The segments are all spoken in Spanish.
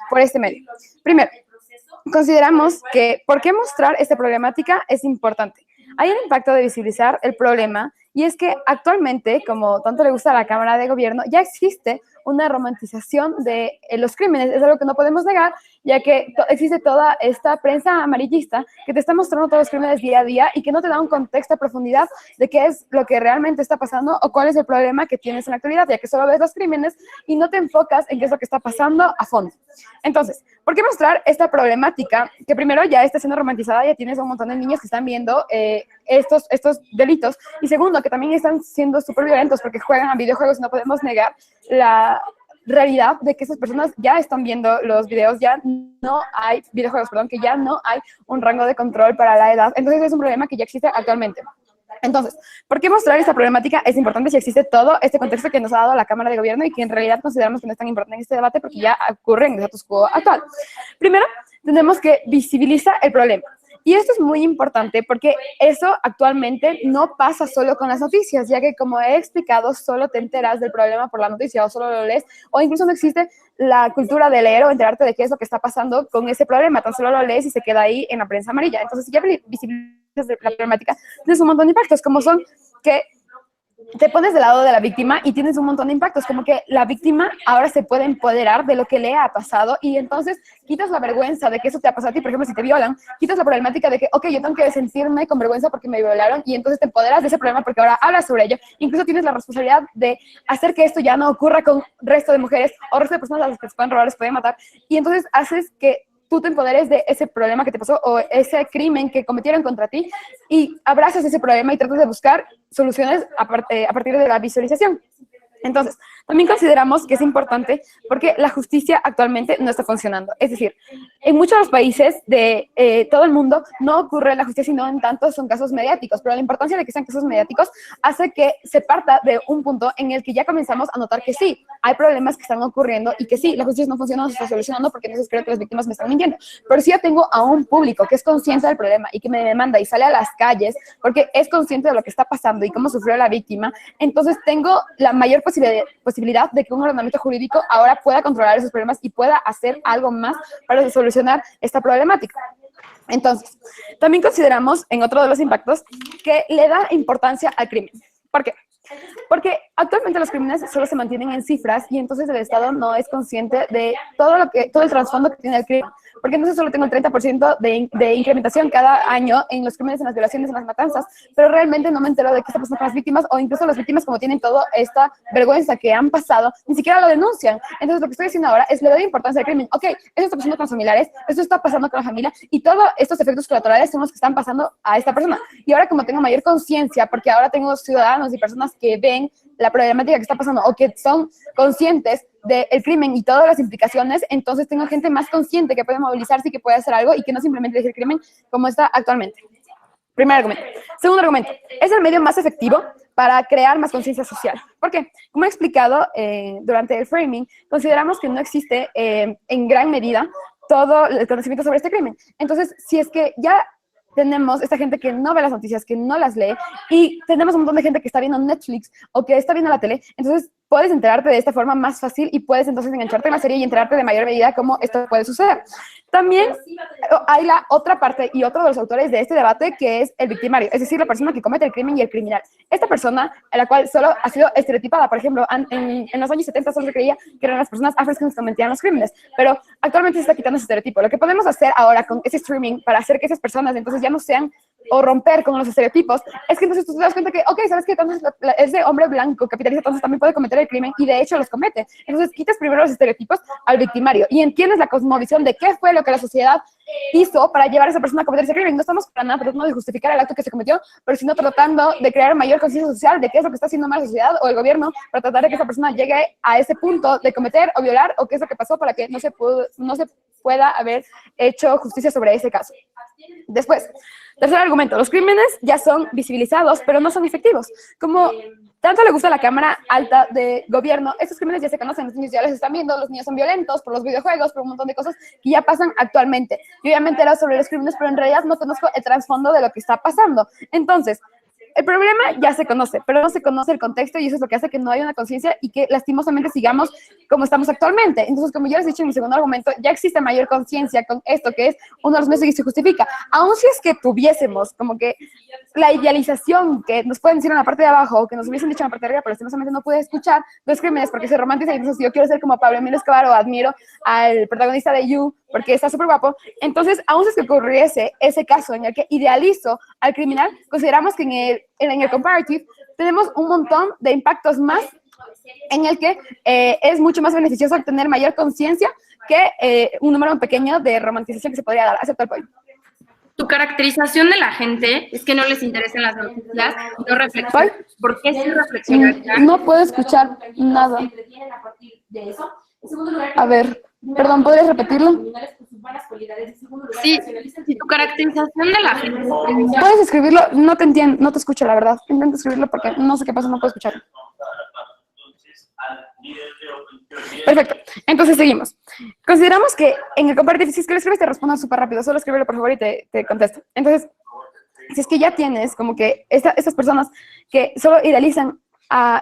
por este medio. Primero, consideramos que ¿por qué mostrar esta problemática es importante? Hay un impacto de visibilizar el problema y es que actualmente, como tanto le gusta a la Cámara de Gobierno, ya existe una romantización de los crímenes. Es algo que no podemos negar, ya que existe toda esta prensa amarillista que te está mostrando todos los crímenes día a día y que no te da un contexto a profundidad de qué es lo que realmente está pasando o cuál es el problema que tienes en la actualidad, ya que solo ves los crímenes y no te enfocas en qué es lo que está pasando a fondo. Entonces, ¿por qué mostrar esta problemática? Que primero ya está siendo romantizada, ya tienes un montón de niños que están viendo estos delitos, y segundo, que también están siendo súper violentos porque juegan a videojuegos y no podemos negar la realidad de que esas personas ya están viendo los videos, ya no hay videojuegos, perdón, que ya no hay un rango de control para la edad. Entonces es un problema que ya existe actualmente. Entonces, ¿por qué mostrar esta problemática es importante si existe todo este contexto que nos ha dado la Cámara de Gobierno y que en realidad consideramos que no es tan importante en este debate porque ya ocurre en el status quo actual? Primero, tenemos que visibilizar el problema. Y esto es muy importante porque eso actualmente no pasa solo con las noticias, ya que como he explicado, solo te enteras del problema por la noticia o solo lo lees, o incluso no existe la cultura de leer o enterarte de qué es lo que está pasando con ese problema, tan solo lo lees y se queda ahí en la prensa amarilla. Entonces, si ya visibilizas la problemática, tienes un montón de impactos, como son que te pones del lado de la víctima y tienes un montón de impactos, como que la víctima ahora se puede empoderar de lo que le ha pasado y entonces quitas la vergüenza de que eso te ha pasado a ti. Por ejemplo, si te violan, quitas la problemática de que, ok, yo tengo que sentirme con vergüenza porque me violaron, y entonces te empoderas de ese problema porque ahora hablas sobre ello. Incluso tienes la responsabilidad de hacer que esto ya no ocurra con el resto de mujeres o resto de personas a las que se pueden robar, les pueden matar, y entonces haces que tú te empoderes de ese problema que te pasó o ese crimen que cometieron contra ti y abrazas ese problema y tratas de buscar soluciones a partir de la visualización. Entonces, también consideramos que es importante porque la justicia actualmente no está funcionando. Es decir, en muchos de los países de todo el mundo no ocurre la justicia, sino en tanto son casos mediáticos, pero la importancia de que sean casos mediáticos hace que se parta de un punto en el que ya comenzamos a notar que sí, hay problemas que están ocurriendo y que sí, la justicia no funciona, no se está solucionando porque entonces creo que las víctimas me están mintiendo. Pero si yo tengo a un público que es consciente del problema y que me demanda y sale a las calles porque es consciente de lo que está pasando y cómo sufrió la víctima, entonces tengo la mayor posibilidad de que un ordenamiento jurídico ahora pueda controlar esos problemas y pueda hacer algo más para solucionar esta problemática. Entonces, también consideramos en otro de los impactos que le da importancia al crimen. ¿Por qué? Porque actualmente los crímenes solo se mantienen en cifras y entonces el Estado no es consciente de todo el trasfondo que tiene el crimen. Porque entonces solo tengo el 30% de incrementación cada año en los crímenes, en las violaciones, en las matanzas, pero realmente no me entero de qué está pasando con las víctimas, o incluso las víctimas, como tienen toda esta vergüenza que han pasado, ni siquiera lo denuncian. Entonces lo que estoy diciendo ahora es le doy importancia al crimen. Ok, esto está pasando con los familiares, esto está pasando con la familia, y todos estos efectos colaterales son los que están pasando a esta persona. Y ahora, como tengo mayor conciencia, porque ahora tengo ciudadanos y personas que ven la problemática que está pasando o que son conscientes del crimen y todas las implicaciones, entonces tengo gente más consciente que puede movilizarse y que puede hacer algo y que no simplemente deje el crimen como está actualmente. Primer argumento. Segundo argumento, es el medio más efectivo para crear más conciencia social. ¿Por qué? Como he explicado durante el framing, consideramos que no existe en gran medida todo el conocimiento sobre este crimen. Entonces, si es que ya tenemos esta gente que no ve las noticias, que no las lee, y tenemos un montón de gente que está viendo Netflix o que está viendo la tele, entonces puedes enterarte de esta forma más fácil y puedes entonces engancharte en la serie y enterarte de mayor medida cómo esto puede suceder. También hay la otra parte y otro de los autores de este debate, que es el victimario, es decir, la persona que comete el crimen y el criminal. Esta persona, a la cual solo ha sido estereotipada, por ejemplo, en los años 70 solo se creía que eran las personas afro que cometían los crímenes, pero actualmente se está quitando ese estereotipo. Lo que podemos hacer ahora con ese streaming para hacer que esas personas entonces ya no sean o romper con los estereotipos, es que entonces tú te das cuenta que, ok, ¿sabes qué? Entonces ese hombre blanco capitalista entonces también puede cometer el crimen y de hecho los comete. Entonces quitas primero los estereotipos al victimario y entiendes la cosmovisión de qué fue lo que la sociedad hizo para llevar a esa persona a cometer ese crimen. No estamos para nada tratando de justificar el acto que se cometió, pero sino tratando de crear mayor conciencia social de qué es lo que está haciendo mal la sociedad o el gobierno para tratar de que esa persona llegue a ese punto de cometer o violar, o qué es lo que pasó para que no se pueda haber hecho justicia sobre ese caso. Después, tercer argumento, los crímenes ya son visibilizados, pero no son efectivos. Como tanto le gusta a la Cámara Alta de Gobierno, estos crímenes ya se conocen, los niños ya los están viendo, los niños son violentos por los videojuegos, por un montón de cosas que ya pasan actualmente. Yo ya me he enterado sobre los crímenes, pero en realidad no conozco el trasfondo de lo que está pasando. Entonces, el problema ya se conoce, pero no se conoce el contexto y eso es lo que hace que no haya una conciencia y que lastimosamente sigamos como estamos actualmente. Entonces, como yo les he dicho en mi segundo argumento, ya existe mayor conciencia con esto, que es uno de los medios que se justifica. Aún si es que tuviésemos como que la idealización que nos pueden decir en la parte de abajo o que nos hubiesen dicho en la parte de arriba, pero lastimosamente no pude escuchar los crímenes porque se romantiza y entonces yo quiero ser como Pablo Emilio Escobar o admiro al protagonista de You porque está súper guapo. Entonces, aún si es que ocurriese ese caso en el que idealizo al criminal, consideramos que en el comparative tenemos un montón de impactos más en el que es mucho más beneficioso tener mayor conciencia que un número pequeño de romanticización que se podría dar. Acepto el point. Tu caracterización de la gente es que no les interesan las noticias, no reflexionan. ¿Por qué sí reflexionan? No puedo escuchar nada. A ver, perdón, ¿podrías repetirlo? Sí, si tu caracterización de la gente... ¿Puedes escribirlo? No te entiendo, no te escucho, la verdad. Intenta escribirlo porque no sé qué pasa, no puedo escucharlo. Perfecto, entonces seguimos. Consideramos que en el comparative, si es que lo escribes te respondo súper rápido, solo escríbelo por favor y te contesto. Entonces, si es que ya tienes como que estas personas que solo idealizan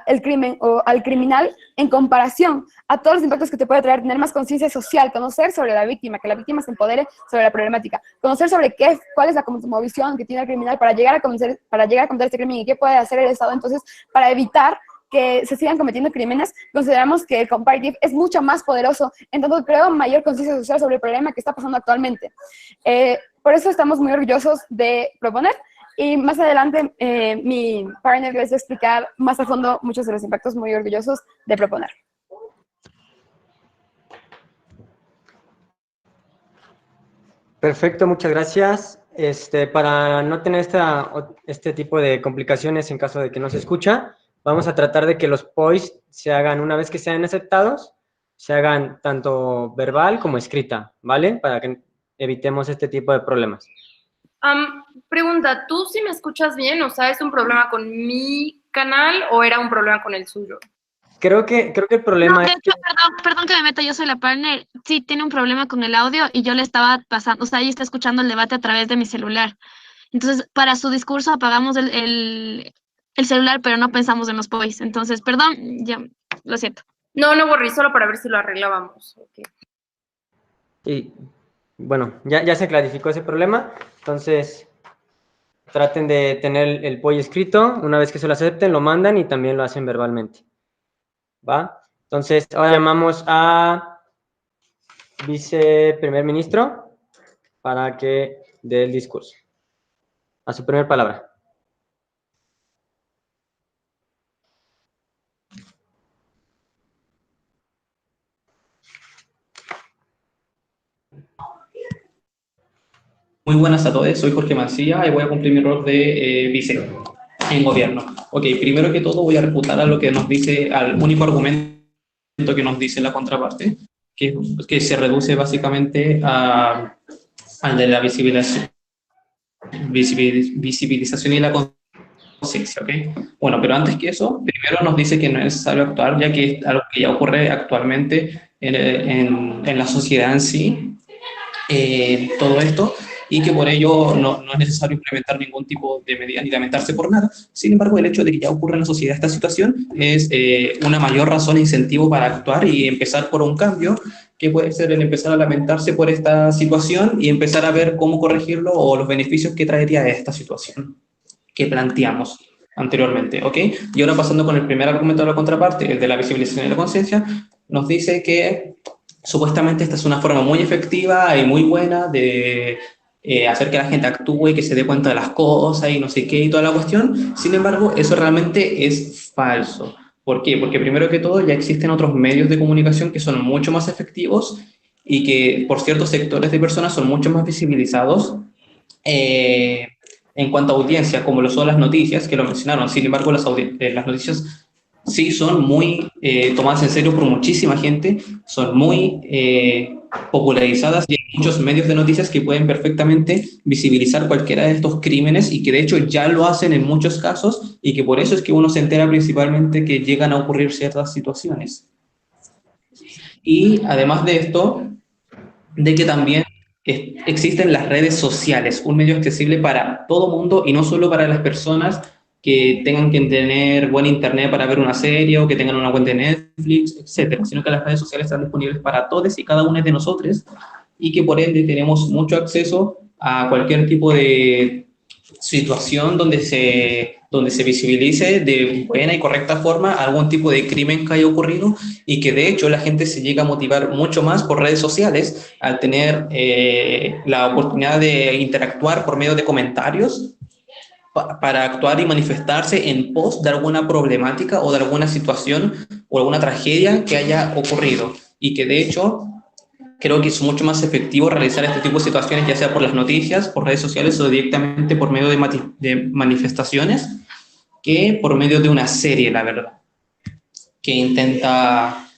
el crimen o al criminal en comparación a todos los impactos que te puede traer tener más conciencia social, conocer sobre la víctima, que la víctima se empodere sobre la problemática, conocer sobre cuál es la cosmovisión que tiene el criminal para llegar a cometer este crimen y qué puede hacer el Estado entonces para evitar que se sigan cometiendo crímenes. Consideramos que el comparative es mucho más poderoso, entonces creo mayor conciencia social sobre el problema que está pasando actualmente. Por eso estamos muy orgullosos de proponer y más adelante mi partner les va a explicar más a fondo muchos de los impactos muy orgullosos de proponer. Perfecto, muchas gracias. Para no tener este tipo de complicaciones en caso de que no se escucha, vamos a tratar de que los POIs se hagan, una vez que sean aceptados, se hagan tanto verbal como escrita, ¿vale? Para que evitemos este tipo de problemas. Pregunta, ¿tú sí me escuchas bien? O sea, ¿es un problema con mi canal o era un problema con el suyo? Creo que el problema No, de es hecho, perdón que me meta, yo soy la partner. Sí, tiene un problema con el audio y yo le estaba pasando, o sea, ella está escuchando el debate a través de mi celular. Entonces, para su discurso apagamos el celular, pero no pensamos en los boys. Entonces, perdón, ya, lo siento. No borrí, solo para ver si lo arreglábamos. Okay. Y bueno, ya se clarificó ese problema, entonces traten de tener el POI escrito, una vez que se lo acepten, lo mandan y también lo hacen verbalmente. ¿Va? Entonces, ahora llamamos a viceprimer ministro para que dé el discurso. A su primera palabra. Muy buenas a todos, soy Jorge Mancilla y voy a cumplir mi rol de vice en gobierno. Ok, primero que todo voy a refutar a lo que nos dice, al único argumento que nos dice la contraparte, que se reduce básicamente al de la visibilización y la conciencia, ¿ok? Bueno, pero antes que eso, primero nos dice que no es necesario actuar, ya que es algo que ya ocurre actualmente en la sociedad en sí, todo esto, y que por ello no es necesario implementar ningún tipo de medida ni lamentarse por nada. Sin embargo, el hecho de que ya ocurra en la sociedad esta situación es una mayor razón e incentivo para actuar y empezar por un cambio, que puede ser el empezar a lamentarse por esta situación y empezar a ver cómo corregirlo o los beneficios que traería esta situación que planteamos anteriormente, ¿ok? Y ahora pasando con el primer argumento de la contraparte, el de la visibilización de la conciencia, nos dice que supuestamente esta es una forma muy efectiva y muy buena de hacer que la gente actúe y que se dé cuenta de las cosas y no sé qué y toda la cuestión. Sin embargo, eso realmente es falso. ¿Por qué? Porque primero que todo ya existen otros medios de comunicación que son mucho más efectivos y que por ciertos sectores de personas son mucho más visibilizados en cuanto a audiencia, como lo son las noticias, que lo mencionaron. Sin embargo, las noticias sí son muy tomadas en serio por muchísima gente, son muy popularizadas y hay muchos medios de noticias que pueden perfectamente visibilizar cualquiera de estos crímenes y que de hecho ya lo hacen en muchos casos y que por eso es que uno se entera principalmente que llegan a ocurrir ciertas situaciones. Y además de esto, de que también existen las redes sociales, un medio accesible para todo mundo y no solo para las personas que tengan que tener buen internet para ver una serie o que tengan una cuenta de Netflix, etcétera, sino que las redes sociales están disponibles para todos y cada uno de nosotros y que por ende tenemos mucho acceso a cualquier tipo de situación donde se visibilice de buena y correcta forma algún tipo de crimen que haya ocurrido y que de hecho la gente se llega a motivar mucho más por redes sociales al tener la oportunidad de interactuar por medio de comentarios para actuar y manifestarse en pos de alguna problemática o de alguna situación o alguna tragedia que haya ocurrido y que de hecho creo que es mucho más efectivo realizar este tipo de situaciones, ya sea por las noticias, por redes sociales o directamente por medio de manifestaciones, que por medio de una serie, la verdad, que intenta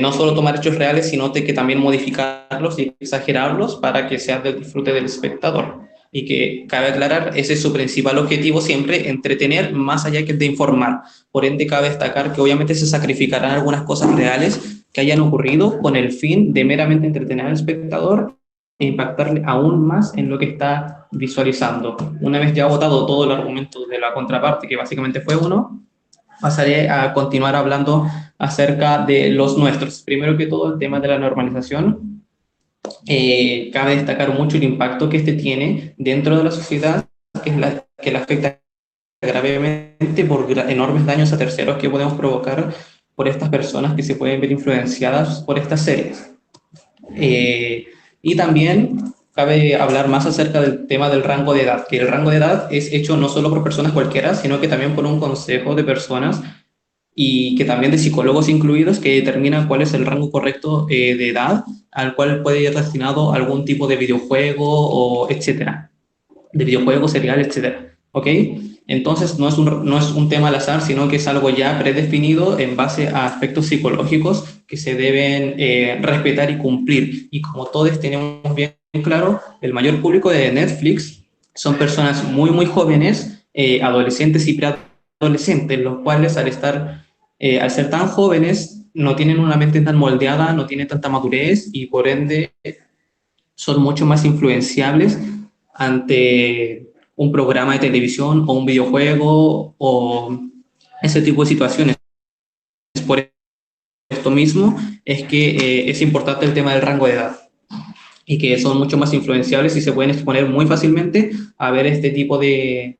no solo tomar hechos reales, sino que también modificarlos y exagerarlos para que sea del disfrute del espectador. Y que, cabe aclarar, ese es su principal objetivo siempre, entretener más allá que de informar. Por ende, cabe destacar que obviamente se sacrificarán algunas cosas reales que hayan ocurrido con el fin de meramente entretener al espectador e impactarle aún más en lo que está visualizando. Una vez ya agotado todo el argumento de la contraparte, que básicamente fue uno, pasaré a continuar hablando acerca de los nuestros. Primero que todo, el tema de la normalización. Cabe destacar mucho el impacto que este tiene dentro de la sociedad, que la afecta gravemente por enormes daños a terceros que podemos provocar por estas personas que se pueden ver influenciadas por estas series. Y también cabe hablar más acerca del tema del rango de edad, que el rango de edad es hecho no solo por personas cualquiera, sino que también por un consejo de personas y que también de psicólogos incluidos que determinan cuál es el rango correcto de edad al cual puede ir destinado algún tipo de videojuego o etcétera, de videojuego, serial, etcétera, ¿ok? Entonces no es un tema al azar, sino que es algo ya predefinido en base a aspectos psicológicos que se deben respetar y cumplir. Y como todos tenemos bien claro, el mayor público de Netflix son personas muy, muy jóvenes, adolescentes y preadolescentes, los cuales al ser tan jóvenes no tienen una mente tan moldeada, no tienen tanta madurez y por ende son mucho más influenciables ante un programa de televisión o un videojuego o ese tipo de situaciones. Por esto mismo es que es importante el tema del rango de edad y que son mucho más influenciables y se pueden exponer muy fácilmente a ver este tipo de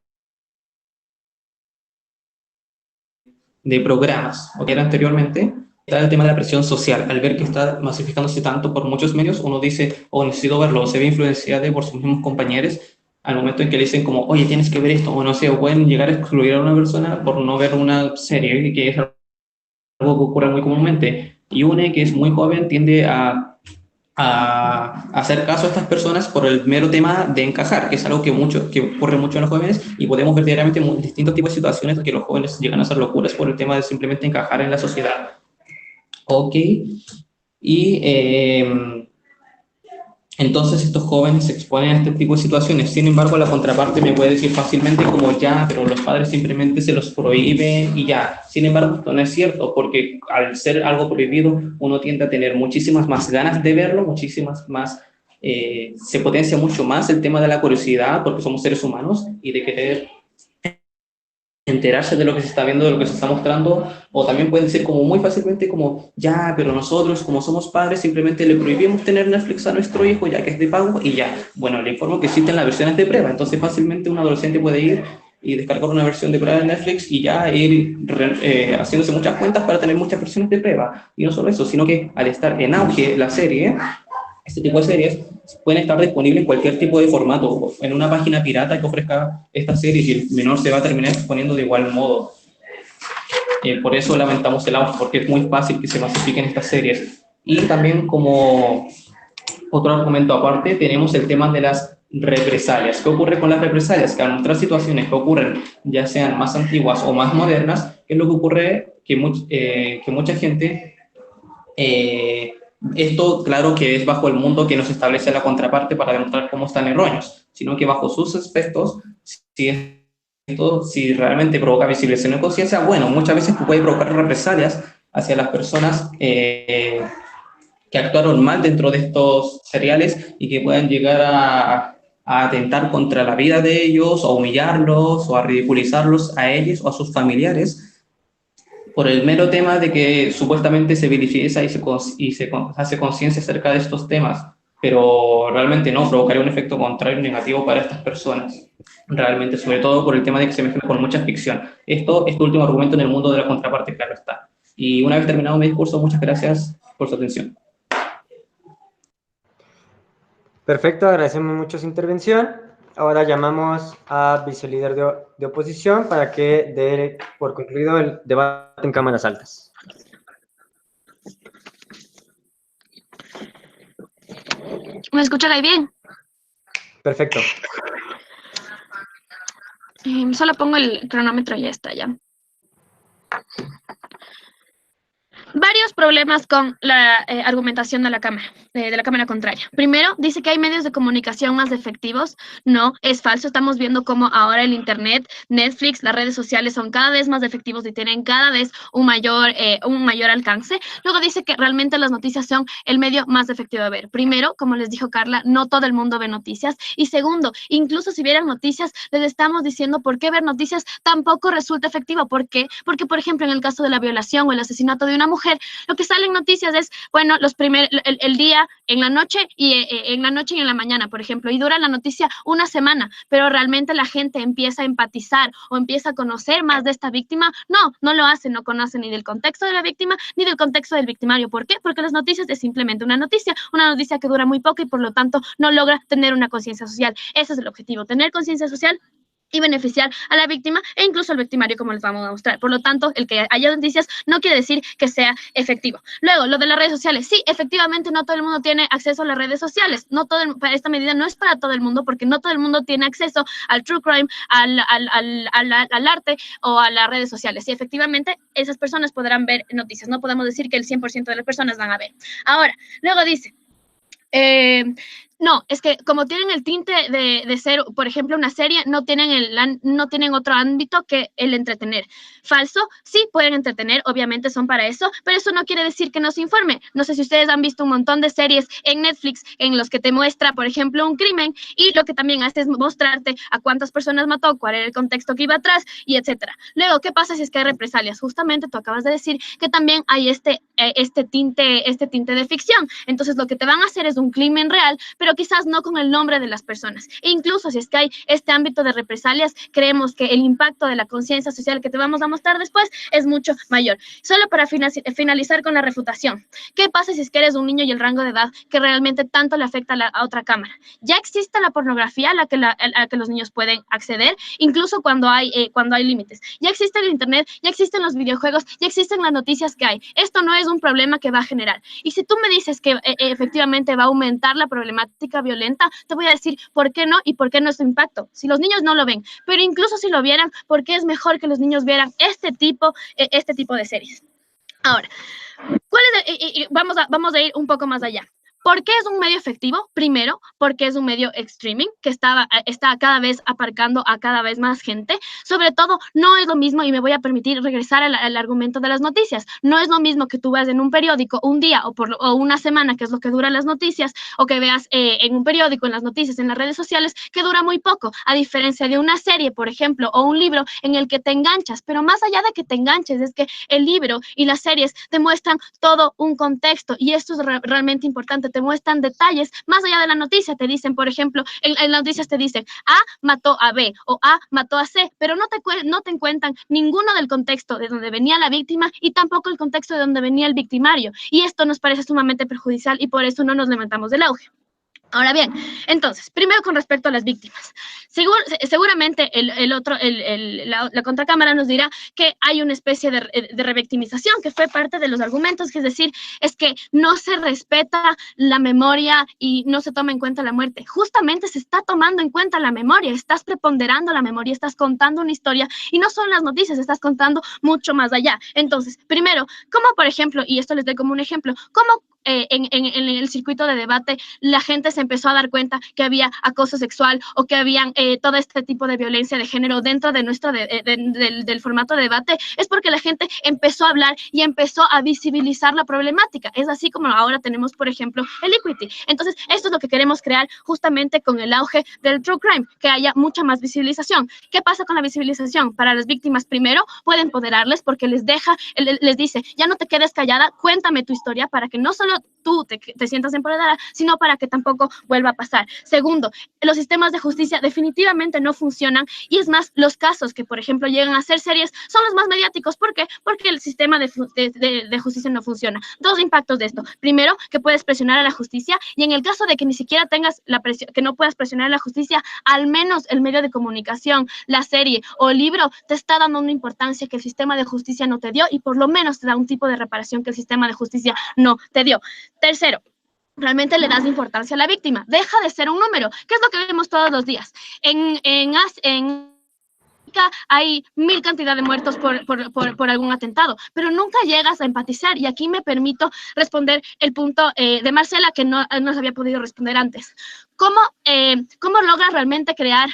programas. O que era anteriormente, está el tema de la presión social. Al ver que está masificándose tanto por muchos medios, uno dice, oh, necesito verlo, se ve influenciado por sus mismos compañeros al momento en que le dicen como, oye, tienes que ver esto, o no sé, o pueden llegar a excluir a una persona por no ver una serie, que es algo que ocurre muy comúnmente. Y una que es muy joven tiende a hacer caso a estas personas por el mero tema de encajar, que es algo que ocurre mucho en los jóvenes y podemos ver diariamente distintos tipos de situaciones en que los jóvenes llegan a hacer locuras por el tema de simplemente encajar en la sociedad. Ok, y entonces estos jóvenes se exponen a este tipo de situaciones. Sin embargo, la contraparte me puede decir fácilmente como ya, pero los padres simplemente se los prohíben y ya. Sin embargo, esto no es cierto, porque al ser algo prohibido, uno tiende a tener muchísimas más ganas de verlo, muchísimas más, se potencia mucho más el tema de la curiosidad, porque somos seres humanos, y de querer enterarse de lo que se está viendo, de lo que se está mostrando, o también puede ser como muy fácilmente como, ya, pero nosotros como somos padres simplemente le prohibimos tener Netflix a nuestro hijo ya que es de pago y ya. Bueno, le informo que existen las versiones de prueba, entonces fácilmente un adolescente puede ir y descargar una versión de prueba de Netflix y ya ir haciéndose muchas cuentas para tener muchas versiones de prueba. Y no solo eso, sino que al estar en auge la serie, este tipo de series pueden estar disponibles en cualquier tipo de formato, en una página pirata que ofrezca estas series y el menor se va a terminar exponiendo de igual modo. Por eso lamentamos el auge, porque es muy fácil que se masifiquen estas series. Y también como otro argumento aparte, tenemos el tema de las represalias. ¿Qué ocurre con las represalias? Que en otras situaciones que ocurren, ya sean más antiguas o más modernas, ¿qué es lo que ocurre? Que mucha gente... esto, claro que es bajo el mundo que nos establece la contraparte para demostrar cómo están erróneos, sino que bajo sus aspectos, si realmente provoca visibilización de conciencia, bueno, muchas veces puede provocar represalias hacia las personas que actuaron mal dentro de estos seriales y que puedan llegar a a atentar contra la vida de ellos, o a humillarlos, o a ridiculizarlos a ellos o a sus familiares, por el mero tema de que supuestamente se vilifica y se hace conciencia acerca de estos temas, pero realmente no, provocaría un efecto contrario negativo para estas personas. Realmente, sobre todo por el tema de que se mezcla con mucha ficción. Esto es tu último argumento en el mundo de la contraparte, claro está. Y una vez terminado mi discurso, muchas gracias por su atención. Perfecto, agradecemos mucho su intervención. Ahora llamamos a vicelíder de oposición para que dé por concluido el debate en cámaras altas. ¿Me escuchan ahí bien? Perfecto. Solo pongo el cronómetro y ya está, ya. Varios problemas con la argumentación de la Cámara contraria. Primero, dice que hay medios de comunicación más efectivos. No, es falso. Estamos viendo cómo ahora el Internet, Netflix, las redes sociales son cada vez más efectivos y tienen cada vez un mayor alcance. Luego dice que realmente las noticias son el medio más efectivo de ver. Primero, como les dijo Carla, no todo el mundo ve noticias. Y segundo, incluso si vieran noticias, les estamos diciendo por qué ver noticias tampoco resulta efectivo. ¿Por qué? Porque, por ejemplo, en el caso de la violación o el asesinato de una mujer, lo que sale en noticias es, bueno, el día, en la noche y en la mañana, por ejemplo, y dura la noticia una semana, pero realmente la gente empieza a empatizar o empieza a conocer más de esta víctima. No lo hace, no conoce ni del contexto de la víctima ni del contexto del victimario. ¿Por qué? Porque las noticias es simplemente una noticia que dura muy poco y por lo tanto no logra tener una conciencia social. Ese es el objetivo, tener conciencia social y beneficiar a la víctima e incluso al victimario, como les vamos a mostrar. Por lo tanto, el que haya noticias no quiere decir que sea efectivo. Luego, lo de las redes sociales. Sí, efectivamente, no todo el mundo tiene acceso a las redes sociales. Esta medida no es para todo el mundo, porque no todo el mundo tiene acceso al true crime, al arte o a las redes sociales. Sí, efectivamente, esas personas podrán ver noticias. No podemos decir que el 100% de las personas van a ver. Ahora, luego dice... no, es que como tienen el tinte de ser, por ejemplo, una serie, no tienen otro ámbito que el entretener. Falso, sí, pueden entretener, obviamente son para eso, pero eso no quiere decir que no se informe. No sé si ustedes han visto un montón de series en Netflix en los que te muestra, por ejemplo, un crimen y lo que también hace es mostrarte a cuántas personas mató, cuál era el contexto que iba atrás y etcétera. Luego, ¿qué pasa si es que hay represalias? Justamente tú acabas de decir que también hay este tinte de ficción. Entonces, lo que te van a hacer es un crimen real, pero quizás no con el nombre de las personas. E incluso si es que hay este ámbito de represalias, creemos que el impacto de la conciencia social que te vamos a mostrar después es mucho mayor. Solo para finalizar con la refutación. ¿Qué pasa si es que eres un niño y el rango de edad que realmente tanto le afecta a otra cámara? Ya existe la pornografía a la que los niños pueden acceder, incluso cuando hay límites. Ya existe el Internet, ya existen los videojuegos, ya existen las noticias que hay. Esto no es un problema que va a generar. Y si tú me dices que efectivamente va a aumentar la problemática violenta, te voy a decir por qué no y por qué no es su impacto. Si los niños no lo ven, pero incluso si lo vieran, ¿por qué es mejor que los niños vieran este tipo de series? Ahora, vamos a ir un poco más allá. ¿Por qué es un medio efectivo? Primero, porque es un medio streaming que está cada vez aparcando a cada vez más gente. Sobre todo, no es lo mismo, y me voy a permitir regresar al argumento de las noticias, no es lo mismo que tú veas en un periódico un día o una semana, que es lo que duran las noticias, o que veas en un periódico, en las noticias, en las redes sociales, que dura muy poco, a diferencia de una serie, por ejemplo, o un libro en el que te enganchas. Pero más allá de que te enganches, es que el libro y las series te muestran todo un contexto, y esto es realmente importante. Te muestran detalles más allá de la noticia. Te dicen, por ejemplo, en las noticias te dicen A mató a B o A mató a C, pero no te cuentan ninguno del contexto de donde venía la víctima y tampoco el contexto de donde venía el victimario. Y esto nos parece sumamente perjudicial y por eso no nos levantamos del auge. Ahora bien, entonces, primero con respecto a las víctimas. Seguramente la contracámara nos dirá que hay una especie de revictimización, que fue parte de los argumentos, que es decir, es que no se respeta la memoria y no se toma en cuenta la muerte. Justamente se está tomando en cuenta la memoria, estás preponderando la memoria, estás contando una historia y no son las noticias, estás contando mucho más allá. Entonces, primero, ¿cómo, por ejemplo, y esto les doy como un ejemplo, cómo en el circuito de debate, la gente se empezó a dar cuenta que había acoso sexual o que habían todo este tipo de violencia de género dentro de del formato de debate, es porque la gente empezó a hablar y empezó a visibilizar la problemática. Es así como ahora tenemos, por ejemplo, el equity. Entonces, esto es lo que queremos crear justamente con el auge del true crime, que haya mucha más visibilización. ¿Qué pasa con la visibilización? Para las víctimas, primero, puede empoderarles porque les dice, ya no te quedes callada, cuéntame tu historia para que no solo tú te sientas empoderada, sino para que tampoco vuelva a pasar. Segundo, los sistemas de justicia definitivamente no funcionan y es más, los casos que, por ejemplo, llegan a ser series son los más mediáticos. ¿Por qué? Porque el sistema de justicia no funciona. Dos impactos de esto. Primero, que puedes presionar a la justicia y en el caso de que ni siquiera tengas la presión, que no puedas presionar a la justicia, al menos el medio de comunicación, la serie o el libro te está dando una importancia que el sistema de justicia no te dio y por lo menos te da un tipo de reparación que el sistema de justicia no te dio. Tercero, realmente le das importancia a la víctima. Deja de ser un número, que es lo que vemos todos los días. En hay 1000 cantidad de muertos por algún atentado, pero nunca llegas a empatizar. Y aquí me permito responder el punto de Marcela, que no nos había podido responder antes. ¿Cómo logras realmente crear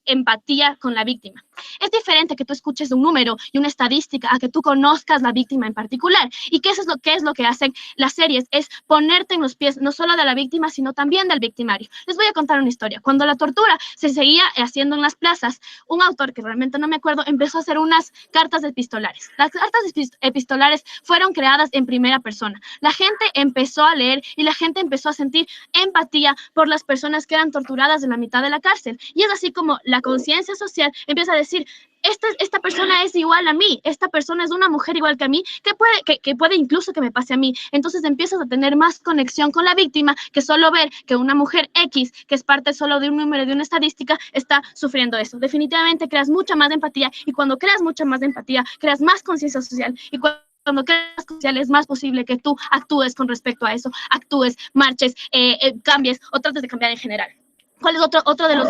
empatía con la víctima? Es diferente que tú escuches un número y una estadística a que tú conozcas la víctima en particular. ¿Y qué es lo que hacen las series? Es ponerte en los pies no solo de la víctima, sino también del victimario. Les voy a contar una historia. Cuando la tortura se seguía haciendo en las plazas, un autor, que realmente no me acuerdo, empezó a hacer unas cartas epistolares. Las cartas epistolares fueron creadas en primera persona. La gente empezó a leer y la gente empezó a sentir empatía por las personas que eran torturadas en la mitad de la cárcel. Y es así como la conciencia social empieza a decir, esta persona es igual a mí, esta persona es una mujer igual que a mí, que puede incluso que me pase a mí. Entonces empiezas a tener más conexión con la víctima que solo ver que una mujer X, que es parte solo de un número, de una estadística, está sufriendo eso. Definitivamente creas mucha más empatía y cuando creas mucha más empatía, creas más conciencia social y cuando creas social es más posible que tú actúes con respecto a eso, actúes, marches, cambies o trates de cambiar en general. ¿Cuál es otro de los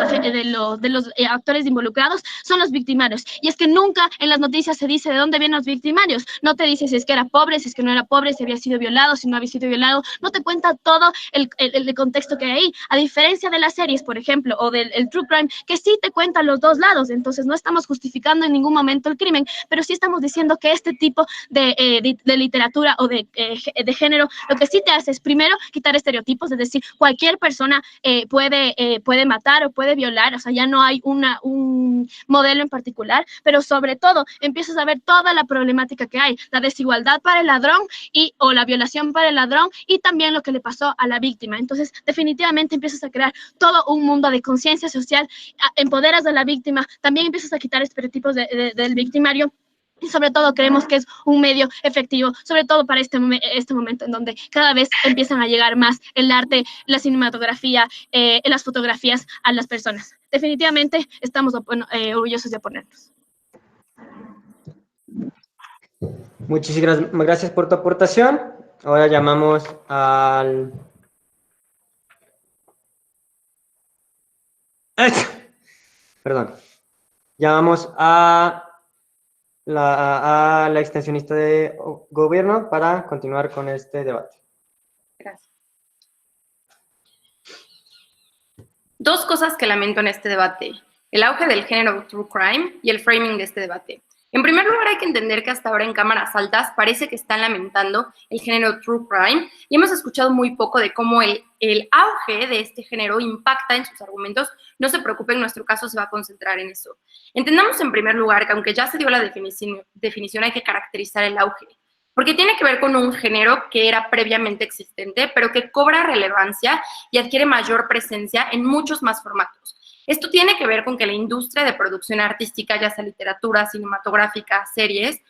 actores involucrados? Son los victimarios. Y es que nunca en las noticias se dice de dónde vienen los victimarios. No te dice si es que era pobre, si es que no era pobre, si había sido violado, si no había sido violado. No te cuenta todo el contexto que hay ahí. A diferencia de las series, por ejemplo, o del true crime, que sí te cuentan los dos lados. Entonces no estamos justificando en ningún momento el crimen, pero sí estamos diciendo que este tipo de literatura o de género, lo que sí te hace es primero quitar estereotipos, es decir, cualquier persona puede matar o puede violar, o sea, ya no hay un modelo en particular, pero sobre todo empiezas a ver toda la problemática que hay, la desigualdad para el ladrón o la violación para el ladrón y también lo que le pasó a la víctima. Entonces, definitivamente empiezas a crear todo un mundo de conciencia social, empoderas a la víctima, también empiezas a quitar estereotipos del victimario. Y sobre todo creemos que es un medio efectivo, sobre todo para este momento en donde cada vez empiezan a llegar más el arte, la cinematografía, las fotografías a las personas. Definitivamente estamos orgullosos de oponernos. Muchísimas gracias por tu aportación. Ahora llamamos al... Perdón. Llamamos a la extensionista de gobierno para continuar con este debate. Gracias. Dos cosas que lamento en este debate: el auge del género true crime y el framing de este debate. En primer lugar, hay que entender que hasta ahora en cámaras altas parece que están lamentando el género true crime y hemos escuchado muy poco de cómo el auge de este género impacta en sus argumentos. No se preocupen, nuestro caso se va a concentrar en eso. Entendamos en primer lugar que aunque ya se dio la definición, hay que caracterizar el auge, porque tiene que ver con un género que era previamente existente, pero que cobra relevancia y adquiere mayor presencia en muchos más formatos. Esto tiene que ver con que la industria de producción artística, ya sea literatura, cinematográfica, series,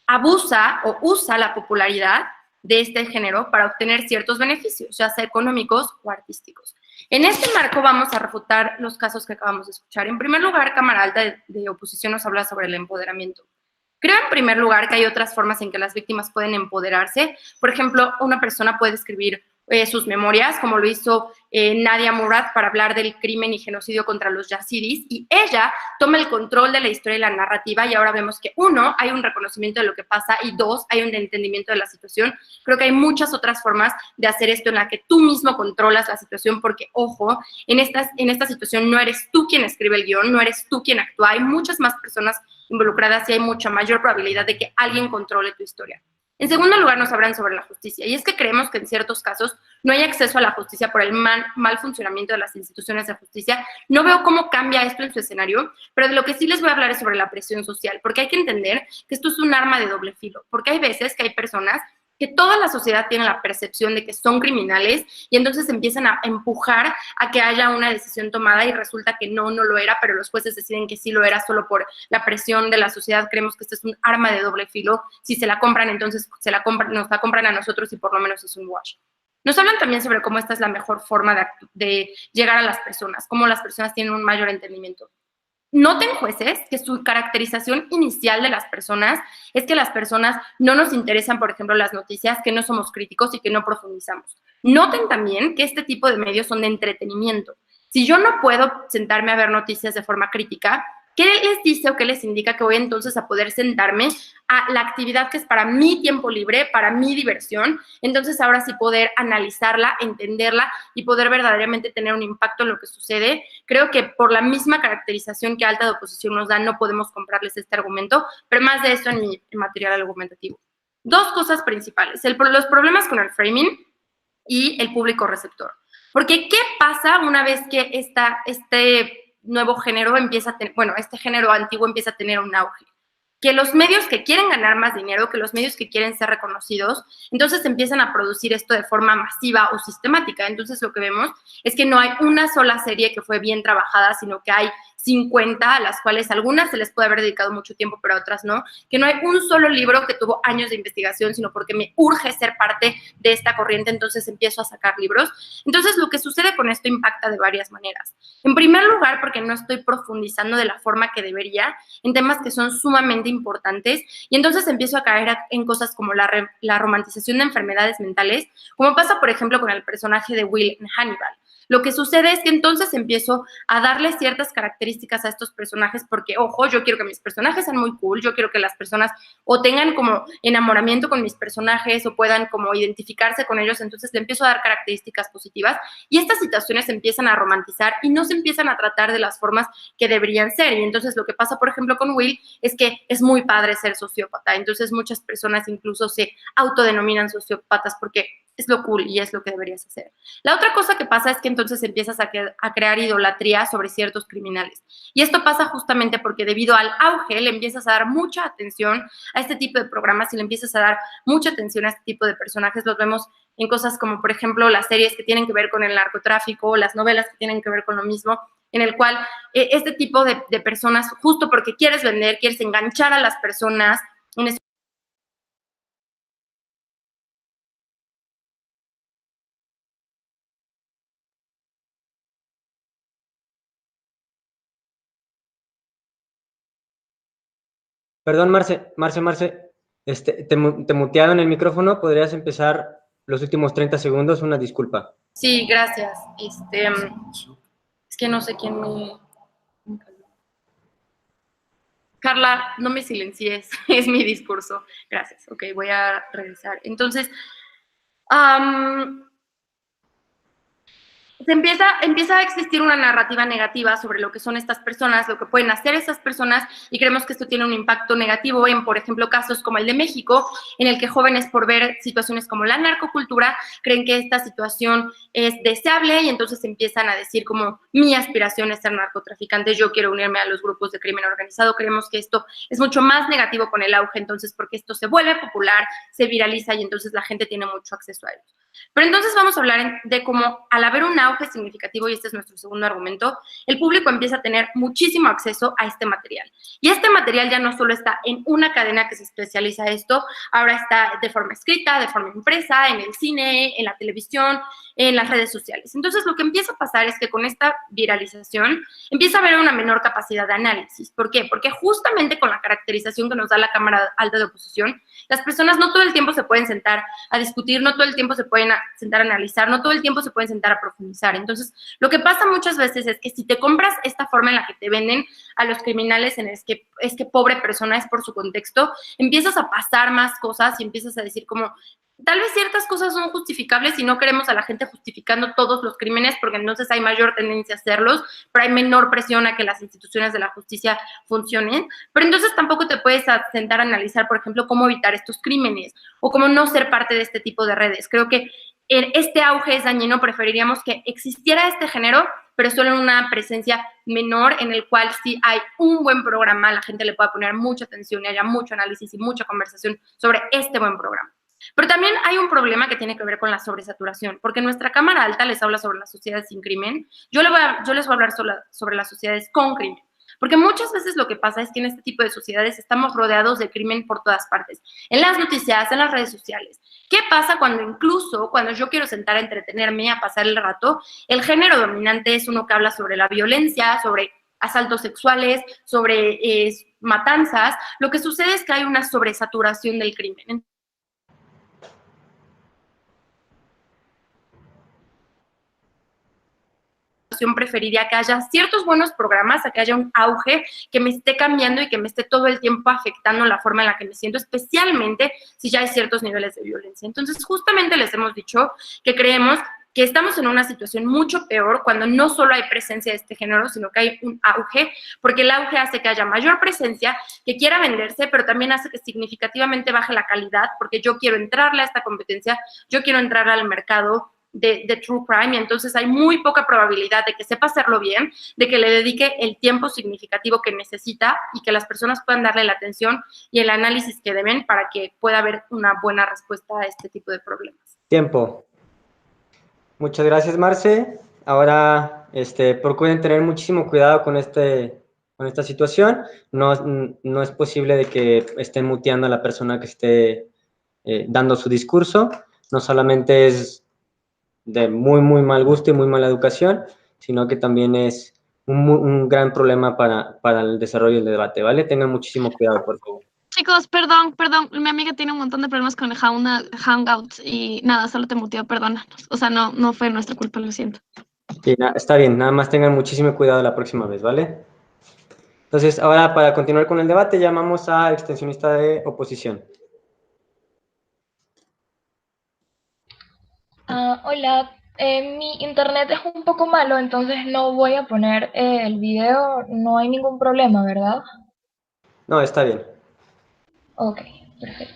abusa o usa la popularidad de este género para obtener ciertos beneficios, ya sea económicos o artísticos. En este marco vamos a refutar los casos que acabamos de escuchar. En primer lugar, Cámara Alta de Oposición nos habla sobre el empoderamiento. Creo, en primer lugar, que hay otras formas en que las víctimas pueden empoderarse. Por ejemplo, una persona puede escribir sus memorias, como lo hizo Nadia Murad para hablar del crimen y genocidio contra los yazidis, y ella toma el control de la historia y la narrativa, y ahora vemos que, uno, hay un reconocimiento de lo que pasa, y dos, hay un entendimiento de la situación. Creo que hay muchas otras formas de hacer esto en la que tú mismo controlas la situación, porque, ojo, en esta situación no eres tú quien escribe el guión, no eres tú quien actúa, hay muchas más personas involucradas y hay mucha mayor probabilidad de que alguien controle tu historia. En segundo lugar, nos hablan sobre la justicia, y es que creemos que en ciertos casos no hay acceso a la justicia por el mal funcionamiento de las instituciones de justicia. No veo cómo cambia esto en su escenario, pero de lo que sí les voy a hablar es sobre la presión social, porque hay que entender que esto es un arma de doble filo, porque hay veces que hay personas que toda la sociedad tiene la percepción de que son criminales y entonces empiezan a empujar a que haya una decisión tomada y resulta que no lo era, pero los jueces deciden que sí lo era solo por la presión de la sociedad. Creemos que este es un arma de doble filo. Si se la compran, entonces nos la compran a nosotros y por lo menos es un wash. Nos hablan también sobre cómo esta es la mejor forma de llegar a las personas, cómo las personas tienen un mayor entendimiento. Noten, jueces, que su caracterización inicial de las personas es que las personas no nos interesan, por ejemplo, las noticias, que no somos críticos y que no profundizamos. Noten también que este tipo de medios son de entretenimiento. Si yo no puedo sentarme a ver noticias de forma crítica, ¿qué les dice o qué les indica que voy entonces a poder sentarme a la actividad que es para mi tiempo libre, para mi diversión? Entonces ahora sí poder analizarla, entenderla y poder verdaderamente tener un impacto en lo que sucede. Creo que por la misma caracterización que Alta de Oposición nos da, no podemos comprarles este argumento, pero más de eso en mi material argumentativo. Dos cosas principales, los problemas con el framing y el público receptor. Porque, ¿qué pasa una vez que este nuevo género empieza a tener, este género antiguo empieza a tener un auge? Que los medios que quieren ganar más dinero, que los medios que quieren ser reconocidos, entonces empiezan a producir esto de forma masiva o sistemática. Entonces lo que vemos es que no hay una sola serie que fue bien trabajada, sino que hay 50, a las cuales algunas se les puede haber dedicado mucho tiempo, pero a otras no, que no hay un solo libro que tuvo años de investigación, sino porque me urge ser parte de esta corriente, entonces empiezo a sacar libros. Entonces, lo que sucede con esto impacta de varias maneras. En primer lugar, porque no estoy profundizando de la forma que debería en temas que son sumamente importantes, y entonces empiezo a caer en cosas como la romantización de enfermedades mentales, como pasa, por ejemplo, con el personaje de Will en Hannibal. Lo que sucede es que entonces empiezo a darle ciertas características a estos personajes porque, ojo, yo quiero que mis personajes sean muy cool, yo quiero que las personas o tengan como enamoramiento con mis personajes o puedan como identificarse con ellos, entonces le empiezo a dar características positivas y estas situaciones se empiezan a romantizar y no se empiezan a tratar de las formas que deberían ser. Y entonces lo que pasa, por ejemplo, con Will es que es muy padre ser sociópata, entonces muchas personas incluso se autodenominan sociópatas porque es lo cool y es lo que deberías hacer. La otra cosa que pasa es que entonces empiezas a crear idolatría sobre ciertos criminales. Y esto pasa justamente porque debido al auge le empiezas a dar mucha atención a este tipo de programas y le empiezas a dar mucha atención a este tipo de personajes. Los vemos en cosas como, por ejemplo, las series que tienen que ver con el narcotráfico, las novelas que tienen que ver con lo mismo, en el cual este tipo de personas, justo porque quieres vender, quieres enganchar a las personas, Perdón, Marce, te mutearon el micrófono, ¿podrías empezar los últimos 30 segundos? Una disculpa. Sí, gracias. Es que no sé quién me... Carla, no me silencies, es mi discurso. Gracias, ok, voy a regresar. Entonces, empieza a existir una narrativa negativa sobre lo que son estas personas, lo que pueden hacer esas personas, y creemos que esto tiene un impacto negativo en, por ejemplo, casos como el de México, en el que jóvenes, por ver situaciones como la narcocultura, creen que esta situación es deseable y entonces empiezan a decir como mi aspiración es ser narcotraficante, yo quiero unirme a los grupos de crimen organizado. Creemos que esto es mucho más negativo con el auge, entonces porque esto se vuelve popular, se viraliza y entonces la gente tiene mucho acceso a ello. Pero entonces vamos a hablar de cómo al haber un auge significativo, y este es nuestro segundo argumento, el público empieza a tener muchísimo acceso a este material. Y este material ya no solo está en una cadena que se especializa en esto, ahora está de forma escrita, de forma impresa, en el cine, en la televisión, en las redes sociales. Entonces lo que empieza a pasar es que con esta viralización empieza a haber una menor capacidad de análisis. ¿Por qué? Porque justamente con la caracterización que nos da la Cámara Alta de Oposición, las personas no todo el tiempo se pueden sentar a discutir, no todo el tiempo se pueden pueden sentar a analizar, no todo el tiempo se pueden sentar a profundizar. Entonces, lo que pasa muchas veces es que si te compras esta forma en la que te venden a los criminales, es que pobre persona es por su contexto, empiezas a pasar más cosas y empiezas a decir como, tal vez ciertas cosas son justificables y no queremos a la gente justificando todos los crímenes porque entonces hay mayor tendencia a hacerlos, pero hay menor presión a que las instituciones de la justicia funcionen. Pero entonces tampoco te puedes sentar a analizar, por ejemplo, cómo evitar estos crímenes o cómo no ser parte de este tipo de redes. Creo que este auge es dañino, preferiríamos que existiera este género, pero solo en una presencia menor, en el cual si hay un buen programa, la gente le pueda poner mucha atención y haya mucho análisis y mucha conversación sobre este buen programa. Pero también hay un problema que tiene que ver con la sobresaturación, porque nuestra Cámara Alta les habla sobre las sociedades sin crimen, yo les voy a hablar sobre las sociedades con crimen, porque muchas veces lo que pasa es que en este tipo de sociedades estamos rodeados de crimen por todas partes, en las noticias, en las redes sociales. ¿Qué pasa cuando yo quiero sentar a entretenerme, a pasar el rato? El género dominante es uno que habla sobre la violencia, sobre asaltos sexuales, sobre matanzas. Lo que sucede es que hay una sobresaturación del crimen. Preferiría que haya ciertos buenos programas, a que haya un auge que me esté cambiando y que me esté todo el tiempo afectando la forma en la que me siento, especialmente si ya hay ciertos niveles de violencia. Entonces, justamente les hemos dicho que creemos que estamos en una situación mucho peor cuando no solo hay presencia de este género, sino que hay un auge, porque el auge hace que haya mayor presencia, que quiera venderse, pero también hace que significativamente baje la calidad, porque yo quiero entrarle a esta competencia, yo quiero entrar al mercado de true crime, y entonces hay muy poca probabilidad de que sepa hacerlo bien, de que le dedique el tiempo significativo que necesita y que las personas puedan darle la atención y el análisis que deben para que pueda haber una buena respuesta a este tipo de problemas. Tiempo. Muchas gracias, Marce. Ahora, procuren tener muchísimo cuidado con esta situación. No es posible de que estén muteando a la persona que esté dando su discurso. No solamente es de muy, muy mal gusto y muy mala educación, sino que también es un gran problema para el desarrollo del debate, ¿vale? Tengan muchísimo cuidado, por favor. Chicos, perdón, mi amiga tiene un montón de problemas con el Hangouts y nada, solo te muteó, perdónanos. O sea, no fue nuestra culpa, lo siento. Sí, está bien, nada más tengan muchísimo cuidado la próxima vez, ¿vale? Entonces, ahora para continuar con el debate, llamamos a extensionista de oposición. Hola, mi internet es un poco malo, entonces no voy a poner el video, no hay ningún problema, ¿verdad? No, está bien. Ok, perfecto.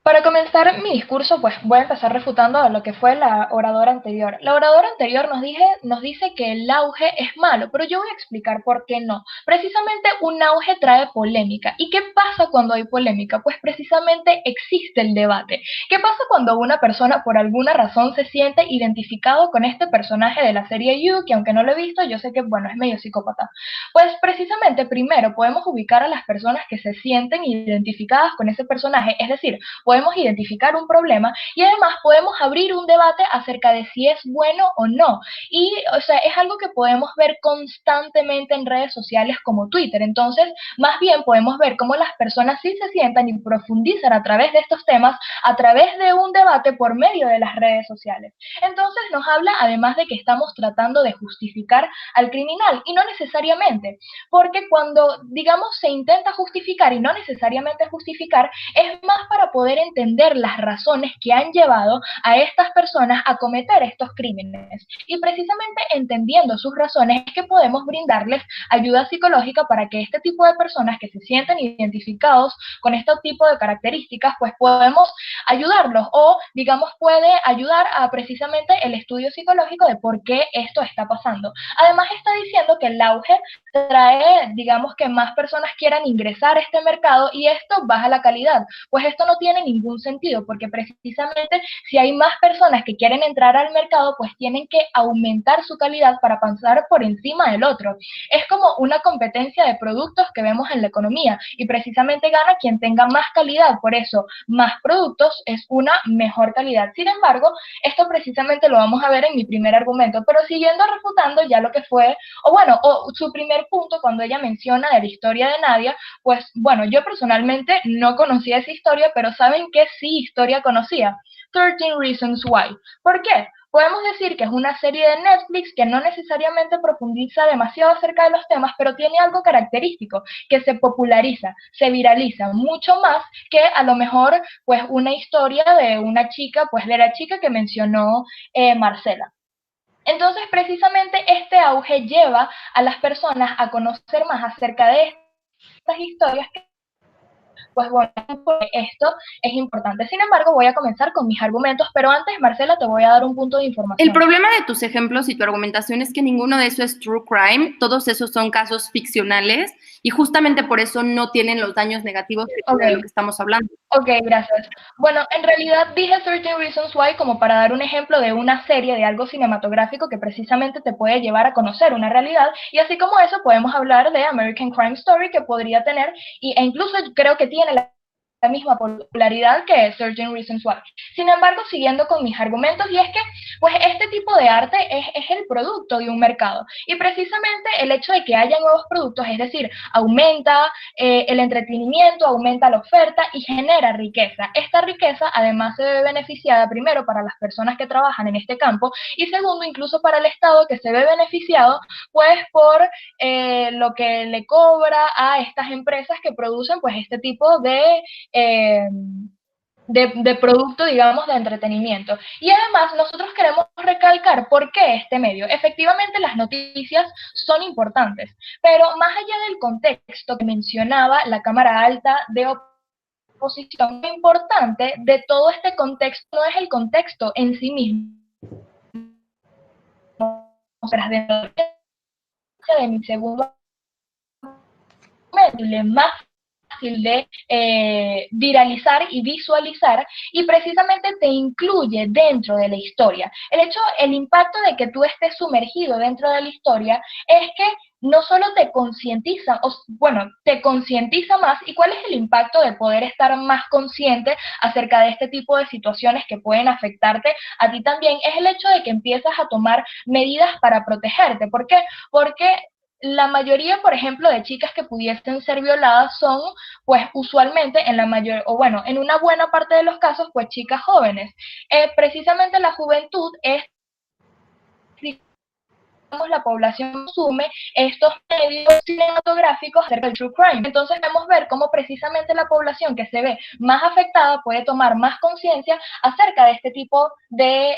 Para comenzar mi discurso, pues voy a empezar refutando a lo que fue la oradora anterior. La oradora anterior nos dice que el auge es malo, pero yo voy a explicar por qué no. Precisamente un auge trae polémica. ¿Y qué pasa cuando hay polémica? Pues precisamente existe el debate. ¿Qué pasa cuando una persona por alguna razón se siente identificado con este personaje de la serie You, que aunque no lo he visto, yo sé que, bueno, es medio psicópata? Pues precisamente primero podemos ubicar a las personas que se sienten identificadas con ese personaje, es decir, podemos identificar un problema y además podemos abrir un debate acerca de si es bueno o no. Y, o sea, es algo que podemos ver constantemente en redes sociales como Twitter. Entonces, más bien podemos ver cómo las personas sí se sientan y profundizan a través de estos temas, a través de un debate por medio de las redes sociales. Entonces, nos habla además de que estamos tratando de justificar al criminal, y no necesariamente, porque cuando, digamos, se intenta justificar y no necesariamente justificar, es más para poder entender las razones que han llevado a estas personas a cometer estos crímenes. Y precisamente entendiendo sus razones es que podemos brindarles ayuda psicológica para que este tipo de personas que se sienten identificados con este tipo de características, pues podemos ayudarlos, o digamos puede ayudar a precisamente el estudio psicológico de por qué esto está pasando. Además está diciendo que el auge trae, digamos, que más personas quieran ingresar a este mercado y esto baja la calidad. Pues esto no tiene ningún sentido, porque precisamente si hay más personas que quieren entrar al mercado, pues tienen que aumentar su calidad para pasar por encima del otro. Es como una competencia de productos que vemos en la economía, y precisamente gana quien tenga más calidad. Por eso, más productos es una mejor calidad. Sin embargo, esto precisamente lo vamos a ver en mi primer argumento, pero siguiendo refutando ya lo que fue, o su primer punto, cuando ella menciona de la historia de Nadia, pues bueno, yo personalmente no conocía esa historia, pero ¿saben ¿saben qué sí historia conocía? 13 Reasons Why. ¿Por qué? Podemos decir que es una serie de Netflix que no necesariamente profundiza demasiado acerca de los temas, pero tiene algo característico, que se populariza, se viraliza mucho más que a lo mejor pues una historia de una chica, pues de la chica que mencionó Marcela. Entonces, precisamente este auge lleva a las personas a conocer más acerca de estas historias que, pues bueno, esto es importante. Sin embargo, voy a comenzar con mis argumentos, pero antes, Marcela, te voy a dar un punto de información. El problema de tus ejemplos y tu argumentación es que ninguno de eso es true crime, todos esos son casos ficcionales y justamente por eso no tienen los daños negativos de lo que estamos hablando. Ok, gracias. Bueno, en realidad dije 13 Reasons Why como para dar un ejemplo de una serie, de algo cinematográfico que precisamente te puede llevar a conocer una realidad, y así como eso podemos hablar de American Crime Story, que podría tener, e incluso creo que tiene la misma popularidad que 13 Reasons Why. Sin embargo, siguiendo con mis argumentos, y es que pues este tipo de arte es el producto de un mercado, y precisamente el hecho de que haya nuevos productos, es decir, aumenta el entretenimiento, aumenta la oferta y genera riqueza. Esta riqueza además se ve beneficiada primero para las personas que trabajan en este campo y segundo incluso para el Estado, que se ve beneficiado pues por lo que le cobra a estas empresas que producen pues este tipo de producto, digamos, de entretenimiento. Y además nosotros queremos recalcar por qué este medio. Efectivamente las noticias son importantes, pero más allá del contexto que mencionaba la Cámara Alta de Oposición, lo importante de todo este contexto no es el contexto en sí mismo. De mi segundo más fácil de viralizar y visualizar, y precisamente te incluye dentro de la historia. El impacto de que tú estés sumergido dentro de la historia es que no solo te concientiza, te concientiza más. ¿Y cuál es el impacto de poder estar más consciente acerca de este tipo de situaciones que pueden afectarte a ti también? Es el hecho de que empiezas a tomar medidas para protegerte. ¿Por qué? Porque la mayoría, por ejemplo, de chicas que pudiesen ser violadas son, pues, usualmente en una buena parte de los casos, pues, chicas jóvenes. Precisamente la juventud es, la población consume estos medios cinematográficos acerca del true crime. Entonces podemos ver cómo precisamente la población que se ve más afectada puede tomar más conciencia acerca de este tipo de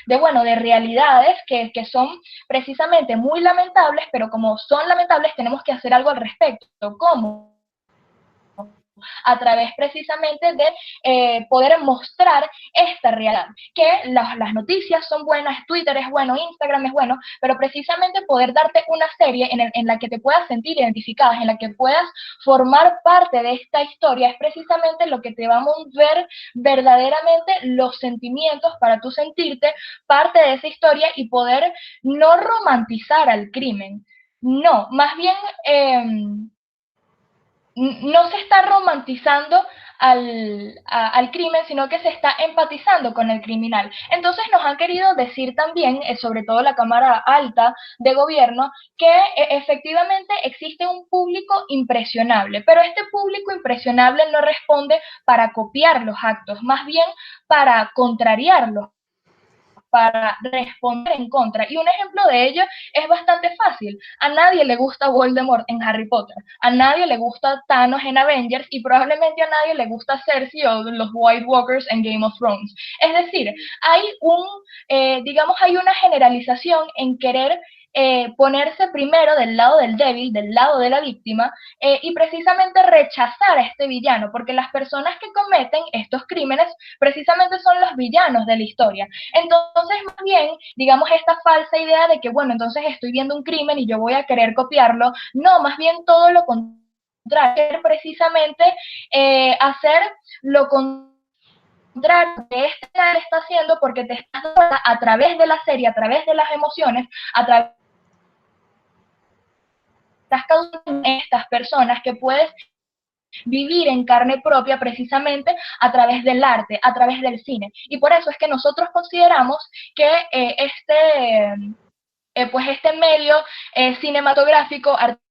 realidades que son precisamente muy lamentables, pero como son lamentables tenemos que hacer algo al respecto. ¿Cómo? A través precisamente de poder mostrar esta realidad, que las noticias son buenas, Twitter es bueno, Instagram es bueno, pero precisamente poder darte una serie en la que te puedas sentir identificada, en la que puedas formar parte de esta historia, es precisamente lo que te va a mover verdaderamente los sentimientos para tú sentirte parte de esa historia y poder no romantizar al crimen, no, más bien no se está romantizando al crimen, sino que se está empatizando con el criminal. Entonces nos han querido decir también, sobre todo la Cámara Alta de Gobierno, que efectivamente existe un público impresionable, pero este público impresionable no responde para copiar los actos, más bien para contrariarlos, para responder en contra. Y un ejemplo de ello es bastante fácil. A nadie le gusta Voldemort en Harry Potter, a nadie le gusta Thanos en Avengers y probablemente a nadie le gusta Cersei o los White Walkers en Game of Thrones. Es decir, hay una generalización en querer ponerse primero del lado del débil, del lado de la víctima, y precisamente rechazar a este villano, porque las personas que cometen estos crímenes precisamente son los villanos de la historia. Entonces, más bien, digamos, esta falsa idea de que, bueno, entonces estoy viendo un crimen y yo voy a querer copiarlo, no, más bien todo lo contrario, precisamente hacer lo contrario que este está haciendo, porque te estás dando a través de la serie, a través de las emociones, a través estás causando estas personas que puedes vivir en carne propia precisamente a través del arte, a través del cine. Y por eso es que nosotros consideramos que este medio cinematográfico, artístico,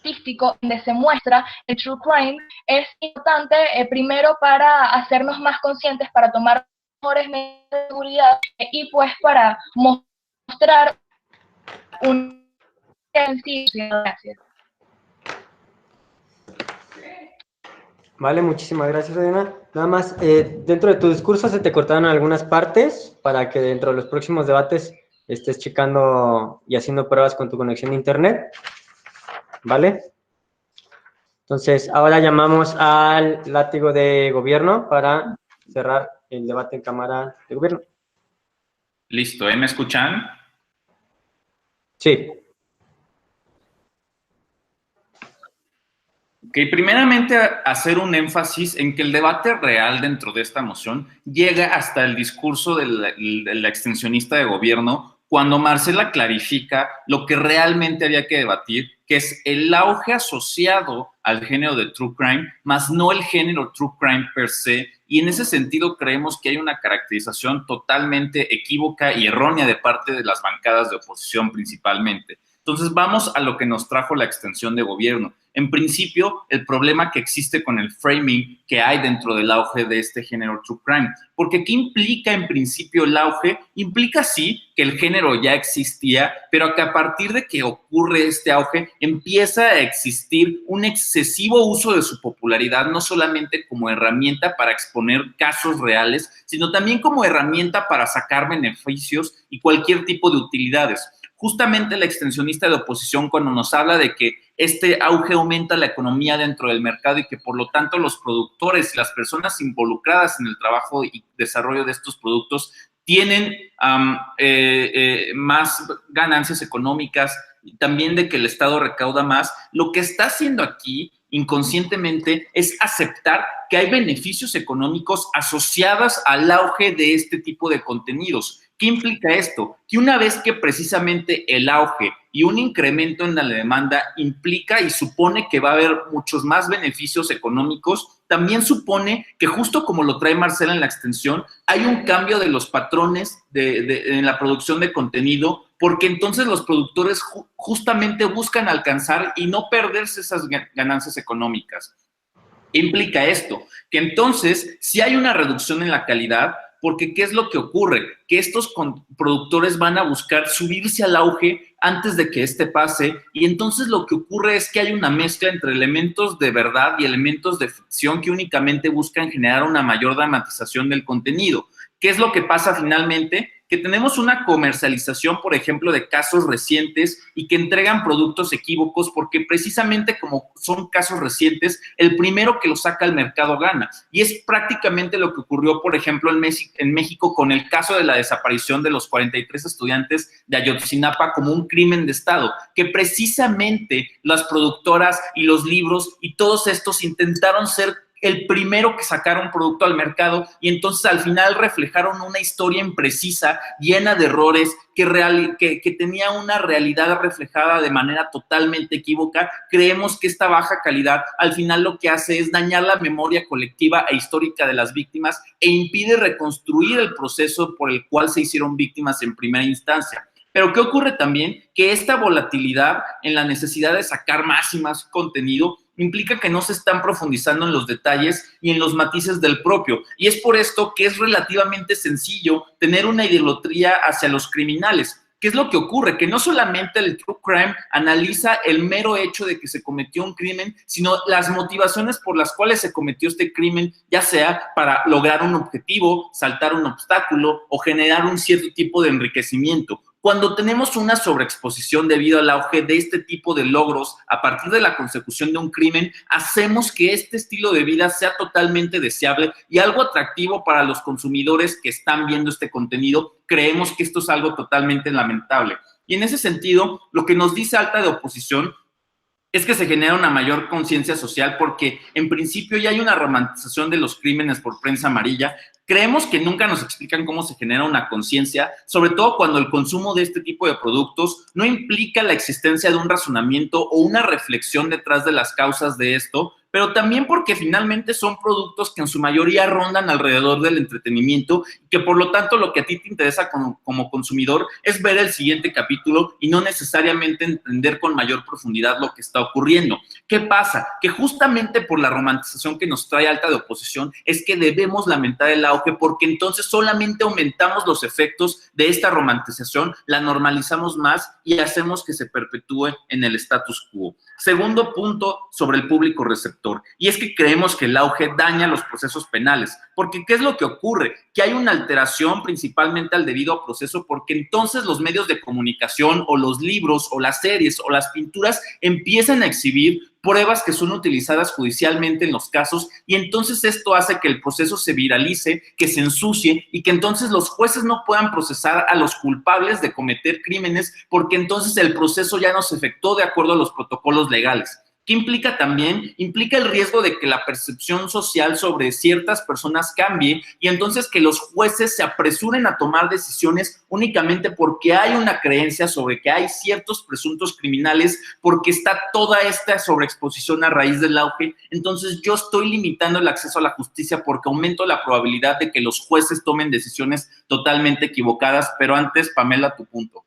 artístico donde se muestra el true crime es importante, primero para hacernos más conscientes, para tomar mejores medidas de seguridad y pues para mostrar un gracias. Vale, muchísimas gracias, Adriana. Nada más, dentro de tu discurso se te cortaron algunas partes para que dentro de los próximos debates estés checando y haciendo pruebas con tu conexión a internet. ¿Vale? Entonces, ahora llamamos al látigo de gobierno para cerrar el debate en Cámara de Gobierno. Listo, ¿me escuchan? Sí. Ok, primeramente hacer un énfasis en que el debate real dentro de esta moción llega hasta el discurso de la extensionista de gobierno cuando Marcela clarifica lo que realmente había que debatir, que es el auge asociado al género de true crime, más no el género true crime per se, y en ese sentido creemos que hay una caracterización totalmente equívoca y errónea de parte de las bancadas de oposición principalmente. Entonces vamos a lo que nos trajo la extensión de gobierno. En principio, el problema que existe con el framing que hay dentro del auge de este género true crime. Porque ¿qué implica en principio el auge? Implica sí que el género ya existía, pero que a partir de que ocurre este auge empieza a existir un excesivo uso de su popularidad, no solamente como herramienta para exponer casos reales, sino también como herramienta para sacar beneficios y cualquier tipo de utilidades. Justamente la extensionista de oposición, cuando nos habla de que este auge aumenta la economía dentro del mercado y que por lo tanto los productores y las personas involucradas en el trabajo y desarrollo de estos productos tienen más ganancias económicas y también de que el Estado recauda más, lo que está haciendo aquí inconscientemente es aceptar que hay beneficios económicos asociados al auge de este tipo de contenidos. ¿Qué implica esto? Que una vez que precisamente el auge y un incremento en la demanda implica y supone que va a haber muchos más beneficios económicos, también supone que justo como lo trae Marcela en la extensión, hay un cambio de los patrones en la producción de contenido, porque entonces los productores justamente buscan alcanzar y no perderse esas ganancias económicas. ¿Qué implica esto? Que entonces, si hay una reducción en la calidad, porque ¿qué es lo que ocurre? Que estos productores van a buscar subirse al auge antes de que este pase, y entonces lo que ocurre es que hay una mezcla entre elementos de verdad y elementos de ficción que únicamente buscan generar una mayor dramatización del contenido. ¿Qué es lo que pasa finalmente? Que tenemos una comercialización, por ejemplo, de casos recientes y que entregan productos equívocos porque precisamente como son casos recientes, el primero que lo saca al mercado gana. Y es prácticamente lo que ocurrió, por ejemplo, en México con el caso de la desaparición de los 43 estudiantes de Ayotzinapa como un crimen de Estado, que precisamente las productoras y los libros y todos estos intentaron ser el primero que sacaron un producto al mercado y entonces al final reflejaron una historia imprecisa, llena de errores, que tenía una realidad reflejada de manera totalmente equívoca. Creemos que esta baja calidad al final lo que hace es dañar la memoria colectiva e histórica de las víctimas e impide reconstruir el proceso por el cual se hicieron víctimas en primera instancia. Pero ¿qué ocurre también? Que esta volatilidad en la necesidad de sacar más y más contenido implica que no se están profundizando en los detalles y en los matices del propio. Y es por esto que es relativamente sencillo tener una idolatría hacia los criminales. ¿Qué es lo que ocurre? Que no solamente el true crime analiza el mero hecho de que se cometió un crimen, sino las motivaciones por las cuales se cometió este crimen, ya sea para lograr un objetivo, saltar un obstáculo o generar un cierto tipo de enriquecimiento. Cuando tenemos una sobreexposición debido al auge de este tipo de logros a partir de la consecución de un crimen, hacemos que este estilo de vida sea totalmente deseable y algo atractivo para los consumidores que están viendo este contenido. Creemos que esto es algo totalmente lamentable. Y en ese sentido, lo que nos dice Alta de Oposición es que se genera una mayor conciencia social porque en principio ya hay una romantización de los crímenes por prensa amarilla. Creemos que nunca nos explican cómo se genera una conciencia, sobre todo cuando el consumo de este tipo de productos no implica la existencia de un razonamiento o una reflexión detrás de las causas de esto, pero también porque finalmente son productos que en su mayoría rondan alrededor del entretenimiento, que por lo tanto lo que a ti te interesa como consumidor es ver el siguiente capítulo y no necesariamente entender con mayor profundidad lo que está ocurriendo. ¿Qué pasa? Que justamente por la romantización que nos trae Alta de Oposición es que debemos lamentar el auge, porque entonces solamente aumentamos los efectos de esta romantización, la normalizamos más y hacemos que se perpetúe en el status quo. Segundo punto sobre el público receptor, y es que creemos que el auge daña los procesos penales, porque ¿qué es lo que ocurre? Que hay una alteración principalmente al debido proceso, porque entonces los medios de comunicación o los libros o las series o las pinturas empiezan a exhibir pruebas que son utilizadas judicialmente en los casos, y entonces esto hace que el proceso se viralice, que se ensucie y que entonces los jueces no puedan procesar a los culpables de cometer crímenes, porque entonces el proceso ya no se efectuó de acuerdo a los protocolos legales. ¿Qué implica también? Implica el riesgo de que la percepción social sobre ciertas personas cambie y entonces que los jueces se apresuren a tomar decisiones únicamente porque hay una creencia sobre que hay ciertos presuntos criminales, porque está toda esta sobreexposición a raíz del auge. Entonces yo estoy limitando el acceso a la justicia porque aumento la probabilidad de que los jueces tomen decisiones totalmente equivocadas. Pero antes, Pamela, tu punto.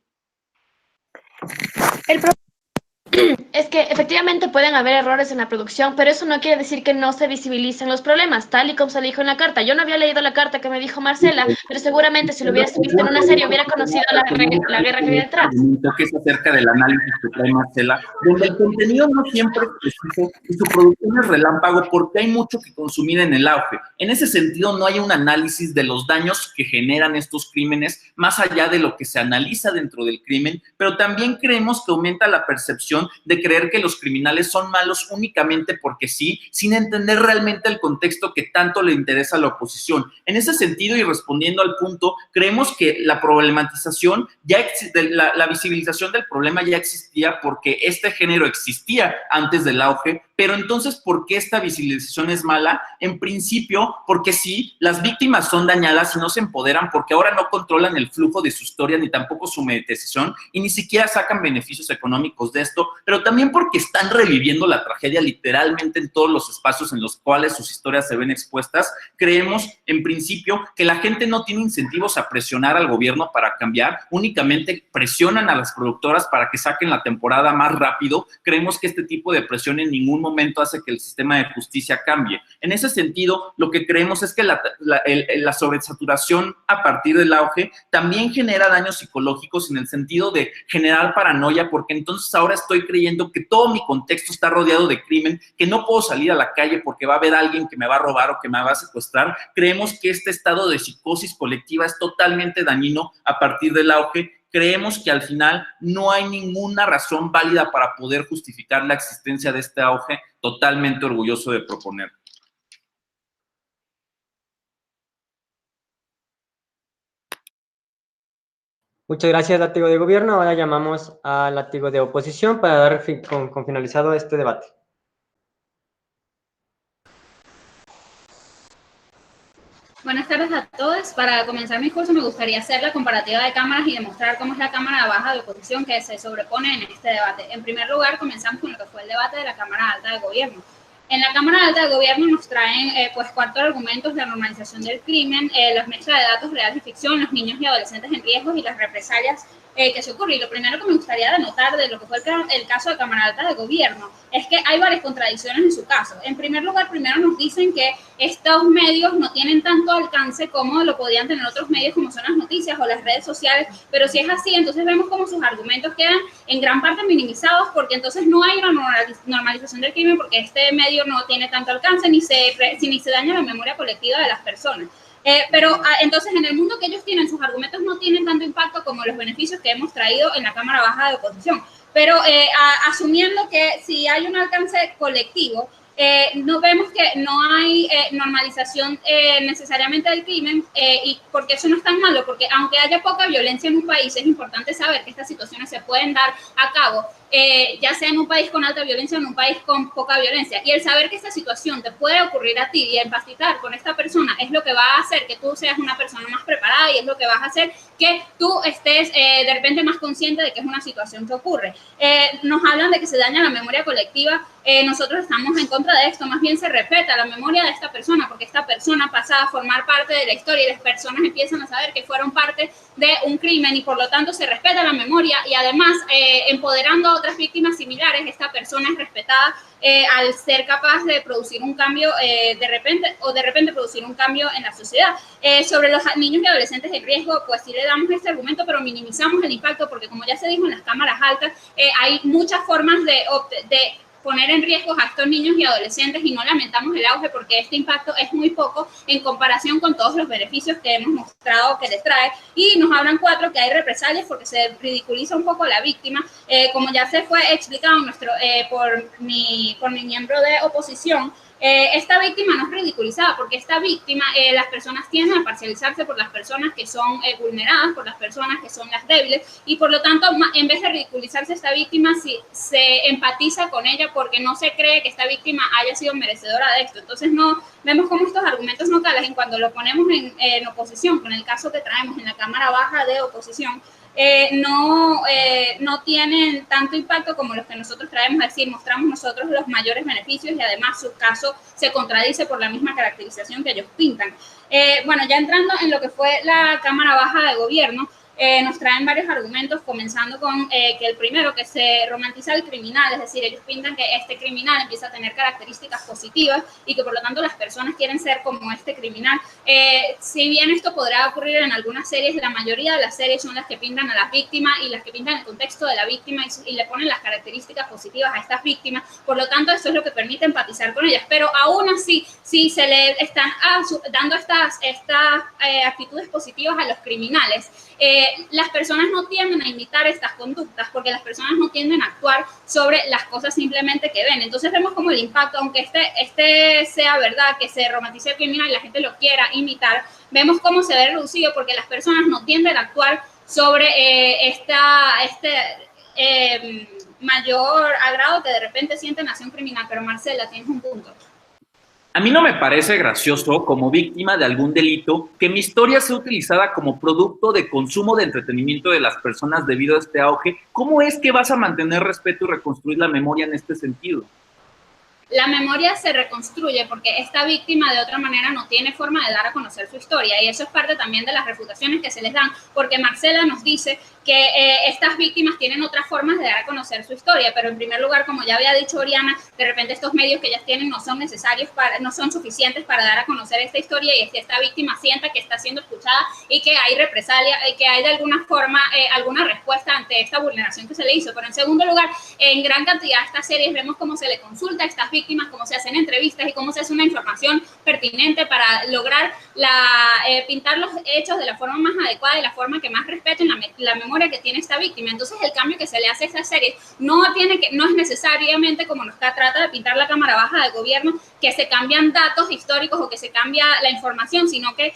Es que efectivamente pueden haber errores en la producción, pero eso no quiere decir que no se visibilicen los problemas, tal y como se le dijo en la carta. Yo no había leído la carta que me dijo Marcela, pero seguramente si lo hubiera visto en una serie hubiera conocido la guerra que había detrás. Que es acerca del análisis que trae Marcela, donde el contenido no siempre es preciso y su producción es relámpago porque hay mucho que consumir en el auge. En ese sentido, no hay un análisis de los daños que generan estos crímenes, más allá de lo que se analiza dentro del crimen, pero también creemos que aumenta la percepción de creer que los criminales son malos únicamente porque sí, sin entender realmente el contexto que tanto le interesa a la oposición. En ese sentido, y respondiendo al punto, creemos que la problematización, la visibilización del problema ya existía porque este género existía antes del auge, pero entonces, ¿por qué esta visibilización es mala? En principio, porque sí, las víctimas son dañadas y no se empoderan porque ahora no controlan el flujo de su historia ni tampoco su monetización y ni siquiera sacan beneficios económicos de esto, pero también porque están reviviendo la tragedia literalmente en todos los espacios en los cuales sus historias se ven expuestas. Creemos, en principio, que la gente no tiene incentivos a presionar al gobierno para cambiar, únicamente presionan a las productoras para que saquen la temporada más rápido. Creemos que este tipo de presión en ningún momento hace que el sistema de justicia cambie. En ese sentido, lo que creemos es que la sobresaturación a partir del auge también genera daños psicológicos en el sentido de generar paranoia, porque entonces ahora estoy creyendo que todo mi contexto está rodeado de crimen, que no puedo salir a la calle porque va a haber alguien que me va a robar o que me va a secuestrar. Creemos que este estado de psicosis colectiva es totalmente dañino a partir del auge. Creemos que al final no hay ninguna razón válida para poder justificar la existencia de este auge, totalmente orgulloso de proponer. Muchas gracias, látigo de gobierno. Ahora llamamos al látigo de oposición para dar con finalizado este debate. Buenas tardes a todos. Para comenzar mi curso me gustaría hacer la comparativa de cámaras y demostrar cómo es la Cámara Baja de Oposición que se sobrepone en este debate. En primer lugar, comenzamos con lo que fue el debate de la Cámara Alta de Gobierno. En la Cámara Alta de Gobierno nos traen 4 argumentos de normalización del crimen, las mezclas de datos reales y ficción, los niños y adolescentes en riesgo y las represalias que se ocurren. Y lo primero que me gustaría denotar de lo que fue el caso de Cámara Alta de Gobierno es que hay varias contradicciones en su caso. En primer lugar, primero nos dicen que estos medios no tienen tanto alcance como lo podían tener otros medios como son las noticias o las redes sociales, pero si es así, entonces vemos como sus argumentos quedan en gran parte minimizados porque entonces no hay una normalización del crimen porque este medio no tiene tanto alcance ni se daña la memoria colectiva de las personas. Pero entonces en el mundo que ellos tienen, sus argumentos no tienen tanto impacto como los beneficios que hemos traído en la Cámara Baja de Oposición. Pero asumiendo que si hay un alcance colectivo, no vemos que no hay normalización necesariamente del crimen, y porque eso no es tan malo, porque aunque haya poca violencia en un país, es importante saber que estas situaciones se pueden dar a cabo ya sea en un país con alta violencia o en un país con poca violencia. Y el saber que esta situación te puede ocurrir a ti y empatizar con esta persona es lo que va a hacer que tú seas una persona más preparada y es lo que vas a hacer que tú estés de repente más consciente de que es una situación que ocurre. Nos hablan de que se daña la memoria colectiva. Nosotros estamos en contra de esto, más bien se respeta la memoria de esta persona, porque esta persona pasa a formar parte de la historia y las personas empiezan a saber que fueron parte de un crimen y por lo tanto se respeta la memoria y además empoderando a otras víctimas similares, esta persona es respetada al ser capaz de producir un cambio de repente producir un cambio en la sociedad. Sobre los niños y adolescentes en riesgo, pues sí le damos este argumento, pero minimizamos el impacto porque como ya se dijo en las cámaras altas, hay muchas formas de poner en riesgo a estos niños y adolescentes y no lamentamos el auge porque este impacto es muy poco en comparación con todos los beneficios que hemos mostrado que les trae. Y nos hablan 4 que hay represalias porque se ridiculiza un poco a la víctima, como ya se fue explicado por mi miembro de oposición. Esta víctima no es ridiculizada porque esta víctima, las personas tienden a parcializarse por las personas que son vulneradas, por las personas que son las débiles y por lo tanto en vez de ridiculizarse esta víctima se empatiza con ella porque no se cree que esta víctima haya sido merecedora de esto. Entonces no vemos cómo estos argumentos no calan y cuando lo ponemos en oposición con el caso que traemos en la Cámara Baja de oposición, no tienen tanto impacto como los que nosotros traemos, es decir, mostramos nosotros los mayores beneficios y además su caso se contradice por la misma caracterización que ellos pintan. Bueno, ya entrando en lo que fue la Cámara Baja de Gobierno, nos traen varios argumentos, comenzando con que el primero, que se romantiza el criminal, es decir, ellos pintan que este criminal empieza a tener características positivas y que por lo tanto las personas quieren ser como este criminal. Si bien esto podrá ocurrir en algunas series, la mayoría de las series son las que pintan a las víctimas y las que pintan el contexto de la víctima y le ponen las características positivas a estas víctimas, por lo tanto eso es lo que permite empatizar con ellas, pero aún así, si se le están dando estas actitudes positivas a los criminales, las personas no tienden a imitar estas conductas porque las personas no tienden a actuar sobre las cosas simplemente que ven. Entonces vemos como el impacto, aunque este sea verdad, que se romantice el criminal y la gente lo quiera imitar, vemos cómo se ve reducido porque las personas no tienden a actuar sobre mayor agrado que de repente sienten hacia un criminal. Pero Marcela, tienes un punto. A mí no me parece gracioso, como víctima de algún delito, que mi historia sea utilizada como producto de consumo de entretenimiento de las personas debido a este auge. ¿Cómo es que vas a mantener respeto y reconstruir la memoria en este sentido? La memoria se reconstruye porque esta víctima de otra manera no tiene forma de dar a conocer su historia y eso es parte también de las refutaciones que se les dan, porque Marcela nos dice que estas víctimas tienen otras formas de dar a conocer su historia, pero en primer lugar, como ya había dicho Oriana, de repente estos medios que ellas tienen no son suficientes para dar a conocer esta historia y es que esta víctima sienta que está siendo escuchada y que hay represalia y que hay de alguna forma alguna respuesta ante esta vulneración que se le hizo. Pero en segundo lugar, en gran cantidad de estas series vemos cómo se le consulta a estas víctimas, cómo se hacen entrevistas y cómo se hace una información pertinente para lograr pintar los hechos de la forma más adecuada y la forma que más respeten la memoria que tiene esta víctima. Entonces el cambio que se le hace a esta serie no es necesariamente como nos trata de pintar la Cámara Baja de Gobierno, que se cambian datos históricos o que se cambia la información, sino que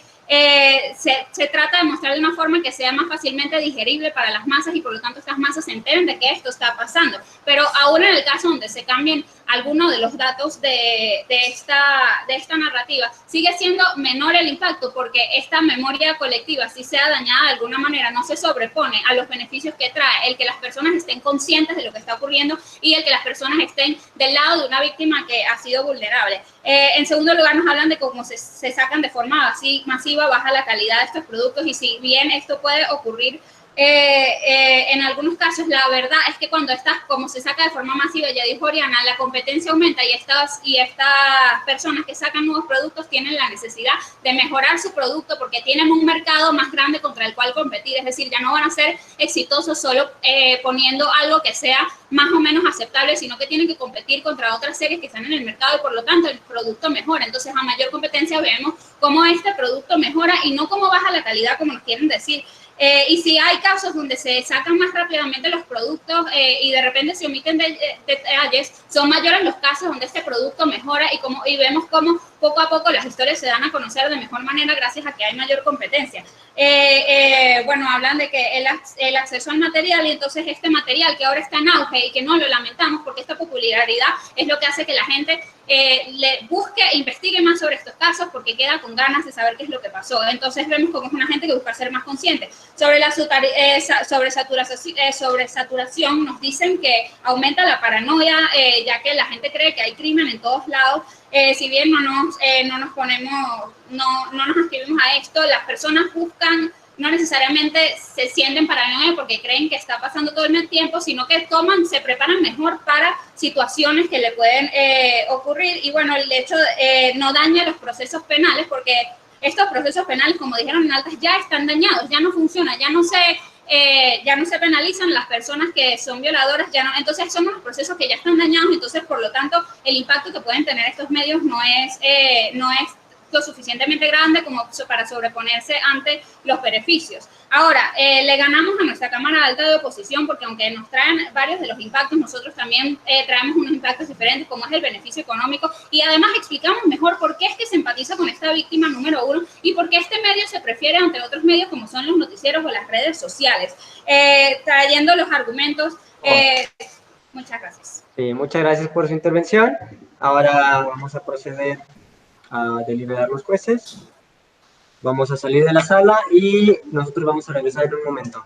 se trata de mostrar de una forma que sea más fácilmente digerible para las masas y por lo tanto estas masas se enteren de que esto está pasando. Pero aún en el caso donde se cambien algunos de los datos de esta narrativa, sigue siendo menor el impacto porque esta memoria colectiva, si sea dañada de alguna manera, no se sobrepone a los beneficios que trae el que las personas estén conscientes de lo que está ocurriendo y el que las personas estén del lado de una víctima que ha sido vulnerable. En segundo lugar, nos hablan de cómo se sacan de forma masiva, baja la calidad de estos productos y si bien esto puede ocurrir en algunos casos, la verdad es que cuando como se saca de forma masiva, ya dijo Oriana, la competencia aumenta y estas personas que sacan nuevos productos tienen la necesidad de mejorar su producto porque tienen un mercado más grande contra el cual competir, es decir, ya no van a ser exitosos solo poniendo algo que sea más o menos aceptable, sino que tienen que competir contra otras series que están en el mercado y por lo tanto el producto mejora. Entonces, a mayor competencia vemos cómo este producto mejora y no cómo baja la calidad como nos quieren decir. Y si hay casos donde se sacan más rápidamente los productos y de repente se omiten detalles, son mayores los casos donde este producto mejora y vemos cómo poco a poco las historias se dan a conocer de mejor manera gracias a que hay mayor competencia. Bueno, hablan de que el acceso al material, y entonces este material que ahora está en auge y que no lo lamentamos porque esta popularidad es lo que hace que la gente le busque e investigue más sobre estos casos porque queda con ganas de saber qué es lo que pasó. Entonces vemos como es una gente que busca ser más consciente. Sobre la sobresaturación nos dicen que aumenta la paranoia, ya que la gente cree que hay crimen en todos lados. Si bien no nos inscribimos a esto, las personas buscan, no necesariamente se sienten paranoia porque creen que está pasando todo el tiempo, sino que se preparan mejor para situaciones que le pueden ocurrir. Y bueno, el hecho no daña los procesos penales porque estos procesos penales, como dijeron en Altas, ya están dañados, ya no funcionan, ya no se penalizan las personas que son violadoras, entonces son unos procesos que ya están dañados, entonces por lo tanto el impacto que pueden tener estos medios no es lo suficientemente grande como para sobreponerse ante los beneficios. Ahora, le ganamos a nuestra Cámara Alta de Oposición porque aunque nos traen varios de los impactos, nosotros también traemos unos impactos diferentes como es el beneficio económico y además explicamos mejor por qué es que se empatiza con esta víctima número 1 y por qué este medio se prefiere ante otros medios como son los noticieros o las redes sociales. Trayendo los argumentos, muchas gracias. Sí, muchas gracias por su intervención. Ahora vamos a proceder a deliberar los jueces. Vamos a salir de la sala y nosotros vamos a regresar en un momento.